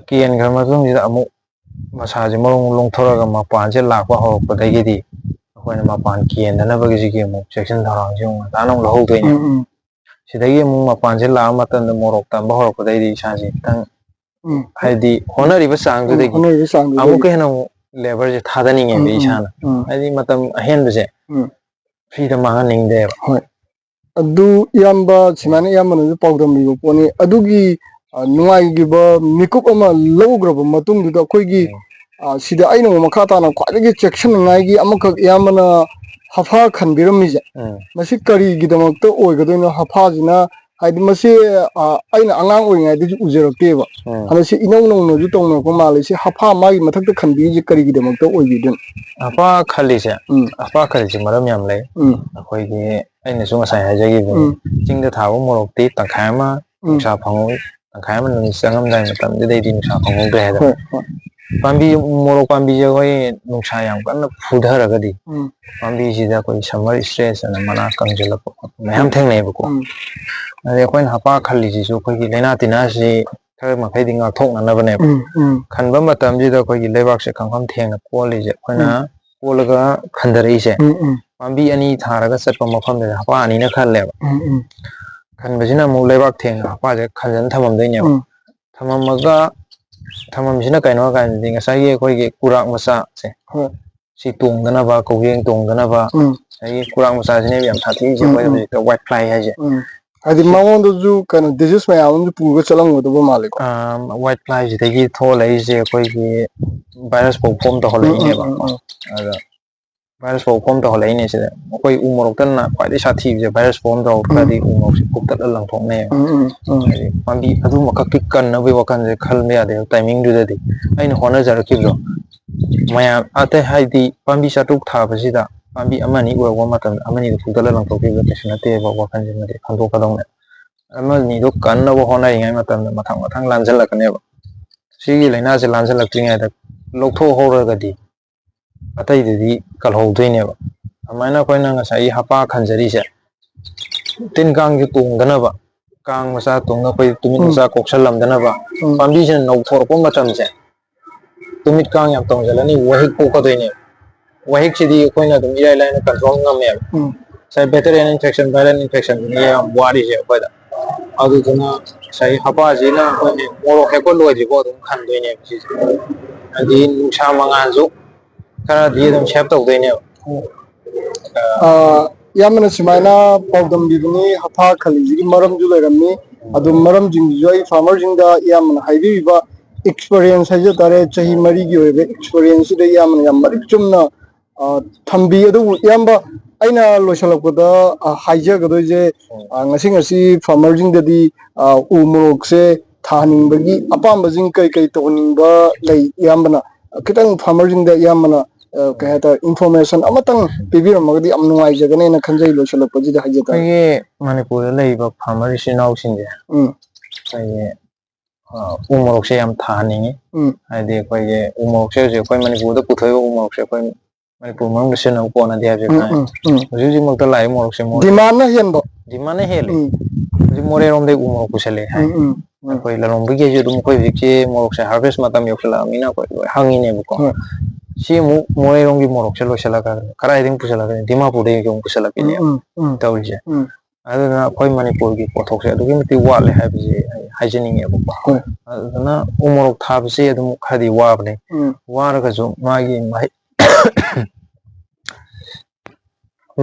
ꯀꯦꯟꯈ꯭ꯔ ꯃꯇꯨꯡꯁꯤꯗ ꯑꯃꯨꯛ ꯃꯁꯥꯁꯦ ꯃꯔꯨꯡ ꯂꯣꯡꯊꯣꯔꯒ ꯃꯄꯥꯟꯁꯦ ꯂꯥꯛꯄ ꯍꯧꯔꯛꯄꯗꯒꯤꯗꯤ ꯑꯩꯈꯣꯏꯅ ꯃꯄꯥꯟ ꯀꯦꯟꯗꯅꯕꯒꯤꯁꯤꯒꯤ ꯑꯃꯨꯛ ꯆꯦꯛꯁꯤꯟ ꯊꯧꯔꯥꯡꯁꯦ ꯑꯃꯨꯛ ꯉꯟꯇꯥꯅ ꯑꯃꯨꯛ ꯂꯧꯍꯧꯗꯣꯏꯅꯦ ꯁꯤꯗꯒꯤ ꯑꯃꯨꯛ ꯃꯄꯥꯟꯁꯦ ꯂꯥꯛꯑ ꯃꯇꯝꯗ ꯃꯣꯔꯣꯛ ꯇꯝꯕ ꯍꯧꯔꯛꯄꯗꯩꯗꯤ ꯏꯁꯥꯁꯦ ꯈꯤꯇꯪ ꯍꯥꯏꯗꯤ ꯍꯣꯠꯅꯔꯤꯕ ꯆꯥꯡꯗꯨꯗꯒꯤ ꯑꯃꯨꯛꯀ ꯍꯦꯟꯅ ꯑꯃꯨꯛ ꯂꯦꯕꯔꯁꯦ ꯊꯥꯗꯅꯤꯡꯉꯦꯕ ꯏꯁꯥꯅ ꯍꯥꯏꯗꯤ ꯃꯇꯝ ꯑꯍꯦꯟꯕꯁꯦ ꯐ꯭ꯔꯤꯗ ꯃꯥꯡꯍꯟꯅꯤꯡꯗꯦꯕ ꯑꯗꯨ ꯏꯌꯥꯝꯕ ꯁꯨꯃꯥꯏꯅ ꯏꯌꯥꯝꯕꯅꯁꯨ ꯄꯥꯎꯗꯝꯕꯤꯕ ꯄꯣꯠꯅꯤ ꯑꯗꯨꯒꯤ ꯅꯨꯡꯉꯥꯏꯈꯤꯕ ꯃꯤꯀꯨꯞ ꯑꯃ ꯂꯧꯈ꯭ꯔꯕ ꯃꯇꯨꯡꯗꯨꯗ ꯑꯩꯈꯣꯏꯒꯤ ꯁꯤꯗ ꯑꯩꯅ ꯑꯃꯨꯛ ꯃꯈꯥ ꯇꯥꯅ ꯈ꯭ꯋꯥꯏꯗꯒꯤ ꯆꯦꯛꯁꯤꯟꯅꯤꯡꯉꯥꯏꯒꯤ ꯑꯃꯈꯛ ꯏꯌꯥꯝꯕꯅ ꯍꯥꯐꯥ ꯈꯟꯕꯤꯔꯝꯃꯤꯁꯦ ꯃꯁꯤ ꯀꯔꯤꯒꯤꯗꯃꯛꯇ ꯑꯣꯏꯒꯗꯣꯏꯅꯣ ꯍꯥꯐꯥꯁꯤꯅ ꯍꯥꯏꯗꯤ ꯃꯁꯤ ꯑꯩꯅ ꯑꯉꯥꯡ ꯑꯣꯏꯔꯤꯉꯩꯗꯁꯨ ꯎꯖꯔꯛꯇꯦꯕ ꯑꯗ ꯁꯤ ꯏꯅꯧ ꯅꯧꯅꯁꯨ ꯇꯧꯅꯔꯛꯄ ꯃꯥꯜꯂꯦ ꯁꯤ ꯍꯥꯐꯥ ꯃꯥꯒꯤ ꯃꯊꯛꯇ ꯈꯟꯕꯤꯔꯤꯁꯦ ꯀꯔꯤꯒꯤꯗꯃꯛꯇ ꯑꯣꯏꯕꯤꯗꯣꯏꯅꯣ ꯍꯥꯐꯥ ꯈꯜꯂꯤꯁꯦ ꯍꯥꯐꯥ ꯈꯜꯂꯤꯁꯦ ꯃꯔꯝ ꯌꯥꯝ ꯂꯩ ꯑꯩꯈꯣꯏꯒꯤ ꯑꯩꯅꯁꯨ ꯉꯁꯥꯏ ꯍꯥꯏꯖꯈꯤꯕꯅꯤ ꯆꯤꯡꯗ ꯊꯥꯕ ꯃꯣꯔꯣꯛꯇꯤ ꯇꯪꯈꯥꯏ ꯑꯃ ꯅꯨꯡꯁꯥ ꯐꯪꯍꯧꯏ ꯇꯪꯈꯥꯏ ꯑꯃ ꯅꯨꯃꯤꯠ ꯆꯪꯉꯝꯗꯥꯏ ꯃꯇꯝꯗꯨꯗꯩꯗꯤ ꯅꯨꯡꯁꯥ ꯐꯪꯍꯧꯗ꯭ꯔꯦ ꯍꯥꯏꯗꯅ ꯄꯥꯝꯕꯤ ꯃꯣꯔꯣꯛ ꯄꯥꯝꯕꯤꯁꯦ ꯑꯩꯈꯣꯏ ꯅꯨꯡꯁꯥ ꯌꯥꯝ ꯀꯟꯅ ꯐꯨꯊꯔꯒꯗꯤ ꯄꯥꯝꯕꯤꯁꯤꯗ ꯑꯩꯈꯣꯏ ꯁꯝꯃꯔ ꯏꯁꯇ꯭ꯔꯦꯁ ꯑꯅ ꯃꯅꯥ ꯀꯪꯁꯤꯜꯂꯛꯄ ꯈꯣꯠꯄ ꯃꯌꯥꯝ ꯊꯦꯡꯅꯩꯑꯕꯀꯣ ꯑꯗꯩ ꯑꯩꯈꯣꯏꯅ ꯍꯥꯄꯥ ꯈꯜꯂꯤꯁꯤꯁꯨ ꯑꯩꯈꯣꯏꯒꯤ ꯂꯥꯏꯅꯥ ꯇꯤꯟꯅꯥꯁꯤ ꯈꯔ ꯃꯈꯩꯗꯤ ꯉꯥꯛꯊꯣꯛꯅꯅꯕꯅꯦꯕ ꯈꯟꯕ ꯃꯇꯝꯁꯤꯗ ꯑꯩꯈꯣꯏꯒꯤ ꯂꯩꯕꯥꯛꯁꯦ ꯈꯪꯐꯝ ꯊꯦꯡꯅ ꯀꯣꯜꯂꯤꯁꯦ ꯑꯩꯈꯣꯏꯅ ꯀꯣꯜꯂꯒ ꯈꯟꯊꯔꯛꯏꯁꯦ ꯄꯥꯝꯕꯤ 2 ꯊꯥꯔꯒ ꯆꯠꯄ ꯃꯐꯝꯗꯨꯗ ꯍꯥꯄꯥ 2ꯅ ꯈꯜꯂꯦꯕ ꯈꯟꯕꯁꯤꯅ ꯑꯃꯨꯛ ꯂꯩꯕꯥꯛ ꯊꯦꯡꯅ ꯍꯥꯄꯥꯁꯦ ꯈꯟꯖꯟ ꯊꯝꯃꯝꯗꯣꯏꯅꯦꯕ ꯊꯝꯃꯝꯃꯒ ꯊꯝꯃꯝꯁꯤꯅ ꯀꯩꯅꯣ ꯍꯥꯏꯀꯥꯟꯗꯗꯤ ꯉꯁꯥꯏꯒꯤ ꯑꯩꯈꯣꯏꯒꯤ ꯀꯨꯔꯥꯛ ꯃꯆꯥꯁꯦ ꯁꯤ ꯇꯣꯡꯗꯅꯕ ꯀꯧꯖꯦꯡ ꯇꯣꯡꯗꯅꯕ ꯑꯗꯒꯤ ꯀꯨꯔꯥꯛ ꯃꯆꯥꯁꯤꯅꯦꯕ ꯌꯥꯝ ꯁꯥꯊꯤꯔꯤꯁꯦ ꯑꯩꯈꯣꯏ ꯍꯧꯖꯤꯛꯇ ꯋꯥꯏꯠ ꯐ꯭ꯂꯥꯏ ꯍꯥꯏꯁꯦ ꯍꯥꯏꯗꯤ ꯃꯉꯣꯟꯗꯁꯨ ꯀꯩꯅꯣ ꯗꯤꯖꯤꯁ ꯃꯌꯥꯝ ꯑꯃꯁꯨ ꯄꯨꯔꯒ ꯆꯠꯂꯝꯒꯗꯕ ꯃꯥꯜꯂꯦꯀꯣ ꯋꯥꯏꯠ ꯐ꯭ꯂꯥꯏꯁꯤꯗꯒꯤ ꯊꯣꯛꯍꯜꯂꯛꯏꯁꯦ ꯑꯩꯈꯣꯏꯒꯤ ꯚꯥꯏꯔꯁ ꯐꯥꯎ ꯐꯣꯝ ꯇꯧꯍꯜꯂꯛꯏꯅꯦꯕ ꯑꯗ ꯚꯥꯏꯔꯁ ꯐꯥꯎ ꯐꯣꯝ ꯇꯧꯍꯜꯂꯛꯏꯅꯦ ꯁꯤꯗ ꯑꯩꯈꯣꯏ ꯎ ꯃꯣꯔꯣꯛꯇꯅ ꯈ꯭ꯋꯥꯏꯗꯩ ꯁꯥꯊꯤꯕꯁꯦ ꯚꯥꯏꯔꯁ ꯐꯣꯝ ꯇꯧꯔꯛꯇ꯭ꯔꯗꯤ ꯎ ꯃꯣꯔꯣꯛꯁꯦ ꯀꯨꯞꯇꯠꯂ ꯂꯪꯊꯣꯛꯅꯩꯑꯕ ꯍꯥꯏꯗꯤ ꯄꯥꯝꯕꯤ ꯑꯗꯨꯃꯈꯛꯀꯤ ꯀꯟꯅꯕꯒꯤ ꯋꯥꯈꯜꯁꯦ ꯈꯟꯕ ꯌꯥꯗꯦꯕ ꯇꯥꯏꯃꯤꯡꯗꯨꯗꯗꯤ ꯑꯩꯅ ꯍꯣꯠꯅꯖꯔꯛꯈꯤꯕꯗꯣ ꯃꯌꯥꯝ ꯑꯇꯩ ꯍꯥꯏꯗꯤ ꯄꯥꯝꯕꯤ 400 ꯊꯥꯕꯁꯤꯗ ꯄꯥꯝꯕꯤ 1-2 ꯎꯔꯛꯄ ꯃꯇꯝꯗ 1-2ꯗ ꯐꯨꯛꯇꯠꯂ ꯂꯪꯊꯣꯛꯈꯤꯕꯗ ꯀꯩꯁꯨ ꯅꯠꯇꯦꯕ ꯋꯥꯈꯜꯁꯤꯃꯗꯤ ꯈꯪꯗꯣꯛꯀꯗꯧꯅꯦ 1-2ꯗꯣ ꯀꯟꯅꯕ ꯍꯣꯠꯅꯔꯤꯉꯩ ꯃꯇꯝꯗ ꯃꯊꯪ ꯃꯊꯪ ꯂꯥꯟꯁꯤꯜꯂꯛꯀꯅꯦꯕ ꯁꯤꯒꯤ ꯂꯥꯏꯅꯥꯁꯦ ꯂꯥꯟꯁꯤꯜꯂꯛꯇ꯭ꯔꯤꯉꯩꯗ ꯂꯧꯊꯣꯛꯍꯧꯔꯒꯗꯤ ꯑꯇꯩꯗꯨꯗꯤ ꯀꯜꯍꯧꯗꯣꯏꯅꯦꯕ ꯑꯗꯨꯃꯥꯏꯅ ꯑꯩꯈꯣꯏꯅ ꯉꯁꯥꯏꯒꯤ ꯍꯥꯄꯥ ꯈꯟꯖꯔꯤꯁꯦ ꯇꯤꯟ ꯀꯥꯡꯁꯦ ꯇꯣꯡꯗꯅꯕ ꯀꯥꯡ ꯃꯆꯥ ꯇꯣꯡꯅ ꯑꯩꯈꯣꯏ ꯇꯨꯃꯤꯠ ꯃꯆꯥ ꯀꯣꯛꯁꯜꯂꯝꯗꯅꯕ ꯄꯥꯝꯕꯤꯁꯤꯅ ꯅꯧꯊꯣꯔꯛꯄ ꯃꯇꯝꯁꯦ ꯇꯨꯃꯤꯠ ꯀꯥꯡ ꯌꯥꯝ ꯇꯣꯡꯁꯤꯜꯂꯅꯤ ꯋꯥꯍꯤꯛ ꯄꯣꯛꯀꯗꯣꯏꯅꯦꯕ ꯋꯥꯍꯤꯛꯁꯤꯗꯤ ꯑꯩꯈꯣꯏꯅ ꯑꯗꯨꯝ ꯏꯔꯥꯏ ꯂꯥꯏꯅ ꯀꯟꯇ꯭ꯔꯣꯜ ꯉꯝꯃꯦꯕ ꯉꯁꯥꯏ ꯕꯦꯛꯇꯦꯔꯤꯌꯦꯜ ꯏꯟꯐꯦꯛꯁꯟ ꯚꯥꯏꯔꯦꯜ ꯏꯟꯐꯦꯛꯁꯟꯗꯨꯅꯤ ꯌꯥꯝ ꯋꯥꯔꯤꯁꯦ ꯑꯩꯈꯣꯏꯗ ꯑꯗꯨꯗꯨꯅ ꯉꯁꯥꯏ ꯍꯄꯥꯁꯤꯅ ꯑꯩꯈꯣꯏꯅ ꯃꯣꯔꯣꯛ ꯍꯦꯛꯄ ꯂꯣꯏꯗ꯭ꯔꯤꯕꯣ ꯑꯗꯨꯝ ꯈꯟꯗꯣꯏꯅꯦꯕ ꯁꯤꯁꯦ ꯍꯥꯏꯗꯤ ꯅꯨꯡꯁꯥ ꯃꯉꯥꯜꯁꯨ ꯈꯔꯗꯤ ꯑꯗꯨꯝ ꯁꯦꯞ ꯇꯧꯗꯣꯏꯅꯦꯕ ꯌꯥꯝꯅ ꯁꯨꯃꯥꯏꯅ ꯄꯥꯎꯗꯝꯕꯤꯕꯅꯤ ꯍꯥꯐꯥ ꯈꯜꯂꯤꯁꯤꯒꯤ ꯃꯔꯝꯁꯨ ꯂꯩꯔꯝꯃꯤ ꯑꯗꯨ ꯃꯔꯝꯁꯤꯡꯗꯨꯁꯨ ꯑꯩ ꯐꯥꯔꯃꯔꯁꯤꯡꯗ ꯏꯌꯥꯝꯕꯅ ꯍꯥꯏꯕꯤꯔꯤꯕ ꯑꯦꯛꯁꯄꯔꯤꯌꯦꯟꯁ ꯍꯥꯏꯖ ꯇꯥꯔꯦ ꯆꯍꯤ 4ꯒꯤ ꯑꯣꯏꯕ ꯑꯦꯛꯁꯄꯔꯤꯌꯦꯟꯁꯁꯤꯗ ꯏꯌꯥꯝꯕꯅ ꯌꯥꯝ ꯃꯔꯤꯛ ꯆꯨꯝꯅ ꯊꯝꯕꯤ ꯑꯗꯨꯕꯨ ꯏꯌꯥꯝꯕ ꯑꯩꯅ ꯂꯣꯏꯁꯤꯜꯂꯛꯄꯗ ꯍꯥꯏꯖꯒꯗꯣꯏꯁꯦ ꯉꯁꯤ ꯐꯥꯔꯃꯔꯁꯤꯡꯗꯗꯤ ꯎ ꯃꯣꯔꯣꯛꯁꯦ ꯊꯥꯍꯟꯅꯤꯡꯕꯒꯤ ꯑꯄꯥꯝꯕꯁꯤꯡ ꯀꯩ ꯀꯩ ꯇꯧꯍꯟꯅꯤꯡꯕ ꯂꯩ ꯏꯌꯥꯝꯕꯅ ꯈꯤꯇꯪ ꯐꯥꯔꯃꯔꯁꯤꯡꯗ ꯏꯌꯥꯝꯕꯅ ꯀꯩ ꯍꯥꯏꯇꯥꯔꯦ ꯏꯟꯐꯣꯔꯃꯦꯁꯟ ꯑꯃꯇꯪ ꯄꯤꯕꯤꯔꯝꯃꯒꯗꯤ ꯌꯥꯝ ꯅꯨꯡꯉꯥꯏꯖꯒꯅꯦꯅ ꯈꯟꯖꯩ ꯂꯣꯏꯁꯤꯜꯂꯛꯄꯁꯤꯗ ꯍꯥꯏꯖ ꯇꯥꯔꯦ ꯑꯩꯈꯣꯏꯒꯤ ꯃꯅꯤꯄꯨꯔꯗ ꯂꯩꯔꯤꯕ ꯐꯥꯔꯃꯔ ꯏꯆꯤꯜ ꯏꯅꯥꯎꯁꯤꯡꯁꯦ ꯑꯩꯈꯣꯏꯒꯤ ꯎ ꯃꯣꯔꯣꯛꯁꯦ ꯌꯥꯝ ꯊꯥꯍꯟꯅꯤꯡꯉꯤ ꯍꯥꯏꯗꯤ ꯑꯩꯈꯣꯏꯒꯤ ꯎ ꯃꯣꯔꯣꯛꯁꯦ ꯍꯧꯖꯤꯛ ꯑꯩꯈꯣꯏ ꯃꯅꯤꯄꯨꯔꯗ ꯄꯨꯊꯣꯛꯏꯕ ꯎ ꯃꯣꯔꯣꯛꯁꯦ ꯑꯩꯈꯣꯏ ꯃꯅꯤꯄꯨꯔ ꯃꯅꯨꯡꯗ ꯁꯤꯖꯤꯟꯅꯕ ꯀꯣꯟꯅꯗꯦ ꯍꯥꯏꯕꯁꯦ ꯈꯪꯉꯦ ꯍꯧꯖꯤꯛ ꯍꯧꯖꯤꯛꯃꯛꯇ ꯂꯥꯛꯏꯕ ꯃꯣꯔꯣꯛꯁꯦ ꯗꯤꯃꯥꯟꯅ ꯍꯦꯟꯕ ꯗꯤꯃꯥꯟꯅ ꯍꯦꯜꯂꯤ ꯍꯧꯖꯤꯛ ꯃꯣꯔꯦꯔꯣꯝꯗꯒꯤ ꯎ ꯃꯣꯔꯣꯛ ꯄꯨꯁꯜꯂꯛꯑꯦ ꯍꯥꯏ ꯑꯩꯈꯣꯏ ꯂꯂꯣꯟꯕꯤꯈꯩꯁꯨ ꯑꯗꯨꯝ ꯑꯩꯈꯣꯏ ꯍꯧꯖꯤꯛꯁꯤ ꯃꯣꯔꯣꯛꯁꯦ ꯍꯥꯔꯚꯦꯁ ꯃꯇꯝ ꯌꯧꯁꯤꯜꯂꯛꯑꯕꯅꯤꯅ ꯑꯩꯈꯣꯏ ꯂꯣꯏ ꯍꯪꯉꯤꯅꯦꯕꯀꯣ ꯁꯤ ꯑꯃꯨꯛ ꯃꯣꯔꯦꯔꯣꯝꯒꯤ ꯃꯣꯔꯣꯛꯁꯦ ꯂꯣꯏꯁꯤꯜꯂꯛꯑꯒ ꯀꯗꯥꯏꯗꯒꯤ ꯄꯨꯁꯤꯜꯂꯛꯀꯅꯤ ꯗꯤꯃꯥꯄꯨꯔꯗꯒꯤ ꯑꯃꯨꯛ ꯄꯨꯁꯤꯜꯂꯛꯄꯤꯅꯦꯕ ꯇꯧꯔꯤꯁꯦ ꯑꯗꯨꯅ ꯑꯩꯈꯣꯏ ꯃꯅꯤꯄꯨꯔꯒꯤ ꯄꯣꯠꯊꯣꯛꯁꯦ ꯑꯗꯨꯛꯀꯤ ꯃꯇꯤꯛ ꯋꯥꯠꯂꯦ ꯍꯥꯏꯕꯁꯤ ꯑꯩ ꯍꯥꯏꯖꯅꯤꯡꯉꯦꯕꯀꯣ ꯑꯗꯨꯗꯨꯅ ꯎ ꯃꯣꯔꯣꯛ ꯊꯥꯕꯁꯤ ꯑꯗꯨꯝ ꯈꯔꯗꯤ ꯋꯥꯕꯅꯤ ꯋꯥꯔꯒꯁꯨ ꯃꯥꯒꯤ ꯃꯍꯩ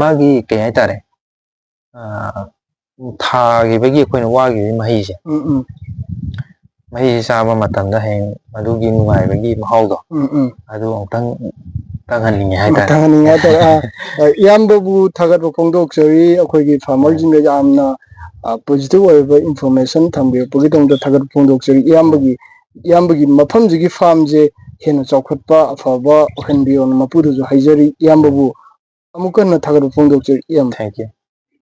ꯃꯥꯒꯤ ꯀꯩ ꯍꯥꯏꯇꯥꯔꯦ ꯊꯥꯈꯤꯕꯒꯤ ꯑꯩꯈꯣꯏꯅ ꯋꯥꯈꯤꯕꯒꯤ ꯃꯍꯩꯁꯦ ꯃꯍꯩꯁꯦ ꯆꯥꯕ ꯃꯇꯝꯗ ꯍꯌꯦꯡ ꯃꯗꯨꯒꯤ ꯅꯨꯡꯉꯥꯏꯕꯒꯤ ꯃꯍꯥꯎꯗꯣ ꯑꯗꯨ ꯑꯃꯨꯛꯇꯪ ꯇꯪꯍꯟꯅꯤꯡꯉꯦ ꯍꯥꯏꯇꯥꯔꯦ. ꯇꯪꯍꯟꯅꯤꯡꯉꯦ ꯍꯥꯏꯇꯥꯔꯦ. ꯏꯌꯥꯝꯕꯕꯨ ꯊꯥꯒꯠꯄ ꯐꯣꯡꯗꯣꯛꯆꯔꯤ ꯑꯩꯈꯣꯏꯒꯤ ꯐꯥꯔꯃꯔꯁꯤꯡꯗ ꯌꯥꯝꯅ ꯄꯣꯖꯤꯇꯤꯕ ꯑꯣꯏꯕ ꯏꯟꯐꯣꯔꯃꯦꯁꯟ ꯊꯝꯕꯤꯔꯛꯄꯒꯤꯗꯃꯛꯇ ꯊꯥꯒꯠꯄ ꯐꯣꯡꯗꯣꯛꯆꯔꯤ. ꯏꯌꯥꯝꯕꯒꯤ ꯃꯐꯝꯁꯤꯒꯤ ꯐꯥꯔꯝꯁꯦ ꯍꯦꯟꯅ ꯆꯥꯎꯈꯠꯄ ꯑꯐꯕ ꯑꯣꯏꯍꯟꯕꯤꯌꯣꯅ ꯃꯄꯨꯗꯁꯨ ꯍꯥꯏꯖꯔꯤ. ꯏꯌꯥꯝꯕꯕꯨ ꯑꯃꯨꯛ ꯍꯟꯅ ꯊꯥꯒꯠꯄ ꯐꯣꯡꯗꯣꯛꯆꯔꯤ. ꯏꯌꯥꯝꯕ ꯊꯦꯡꯛ ꯌꯨ.